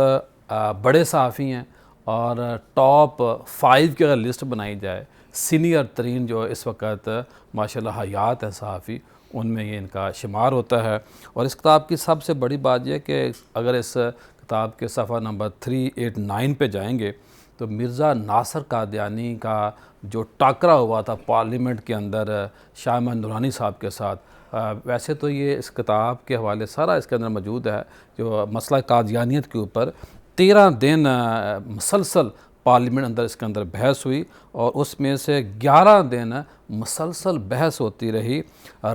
بڑے صحافی ہیں، اور ٹاپ 5 کی اگر لسٹ بنائی جائے، سینئر ترین جو اس وقت ماشاءاللہ حیات ہیں صحافی، ان میں یہ ان کا شمار ہوتا ہے. اور اس کتاب کی سب سے بڑی بات یہ کہ اگر اس کتاب کے صفحہ نمبر 389 پہ جائیں گے تو مرزا ناصر قادیانی کا جو ٹاکرا ہوا تھا پارلیمنٹ کے اندر شاہ احمد نورانی صاحب کے ساتھ، ویسے تو یہ اس کتاب کے حوالے سارا اس کے اندر موجود ہے، جو مسئلہ قادیانیت کے اوپر 13 دن مسلسل پارلیمنٹ اندر اس کے اندر بحث ہوئی، اور اس میں سے 11 دن مسلسل بحث ہوتی رہی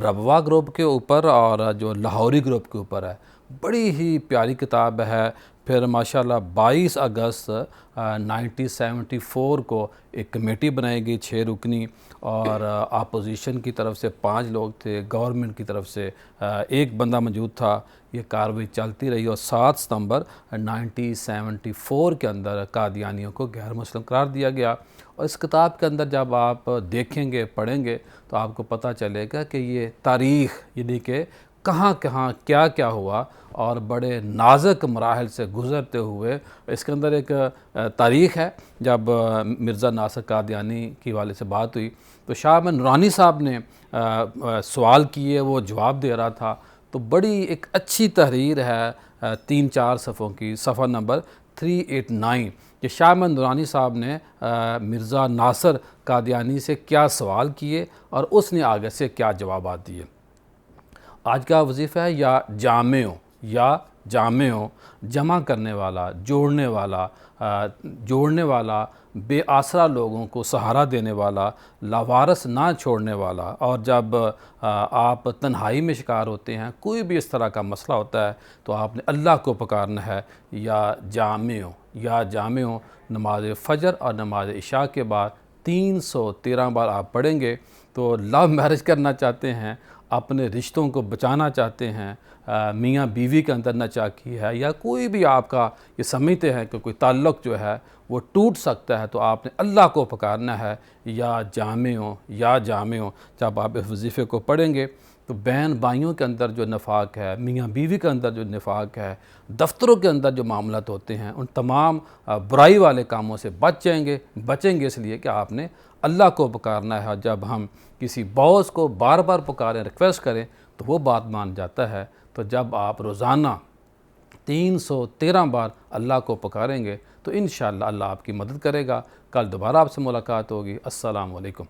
ربوہ گروپ کے اوپر اور جو لاہوری گروپ کے اوپر ہے. بڑی ہی پیاری کتاب ہے. پھر ماشاءاللہ 22 اگست 1974 کو ایک کمیٹی بنائی گئی 6 رکنی، اور اپوزیشن کی طرف سے 5 لوگ تھے، گورنمنٹ کی طرف سے 1 بندہ موجود تھا. یہ کارروائی چلتی رہی اور 7 ستمبر 1974 کے اندر قادیانیوں کو غیر مسلم قرار دیا گیا. اور اس کتاب کے اندر جب آپ دیکھیں گے، پڑھیں گے تو آپ کو پتہ چلے گا کہ یہ تاریخ، یعنی کہ کہاں کہاں کیا کیا ہوا، اور بڑے نازک مراحل سے گزرتے ہوئے اس کے اندر ایک تاریخ ہے. جب مرزا ناصر قادیانی کی حوالے سے بات ہوئی تو شاہ احمد نورانی صاحب نے سوال کیے، وہ جواب دے رہا تھا. تو بڑی ایک اچھی تحریر ہے 3-4 صفحوں کی، صفحہ نمبر 389، کہ شاہ احمد نورانی صاحب نے مرزا ناصر قادیانی سے کیا سوال کیے اور اس نے آگے سے کیا جوابات دیے. آج کا وظیفہ ہے یا جامع ہو، جمع کرنے والا، جوڑنے والا، بے آسرا لوگوں کو سہارا دینے والا، لاوارث نہ چھوڑنے والا. اور جب آپ تنہائی میں شکار ہوتے ہیں، کوئی بھی اس طرح کا مسئلہ ہوتا ہے تو آپ نے اللہ کو پکارنا ہے، یا جامع ہو. نماز فجر اور نماز عشاء کے بعد 313 بار آپ پڑھیں گے. تو لو میرج کرنا چاہتے ہیں، اپنے رشتوں کو بچانا چاہتے ہیں، میاں بیوی کے اندر ناچاکی ہے، یا کوئی بھی آپ کا یہ سمجھتے ہیں کہ کوئی تعلق جو ہے وہ ٹوٹ سکتا ہے، تو آپ نے اللہ کو پکارنا ہے، یا جامع ہو. جب آپ اس وظیفے کو پڑھیں گے تو بہن بھائیوں کے اندر جو نفاق ہے، میاں بیوی کے اندر جو نفاق ہے، دفتروں کے اندر جو معاملات ہوتے ہیں، ان تمام برائی والے کاموں سے بچیں گے. اس لیے کہ آپ نے اللہ کو پکارنا ہے. اور جب ہم کسی باس کو بار بار پکاریں، ریکویسٹ کریں تو وہ بات مان جاتا ہے. تو جب آپ روزانہ 313 بار اللہ کو پکاریں گے تو انشاءاللہ اللہ آپ کی مدد کرے گا۔ کل دوبارہ آپ سے ملاقات ہوگی۔ السلام علیکم۔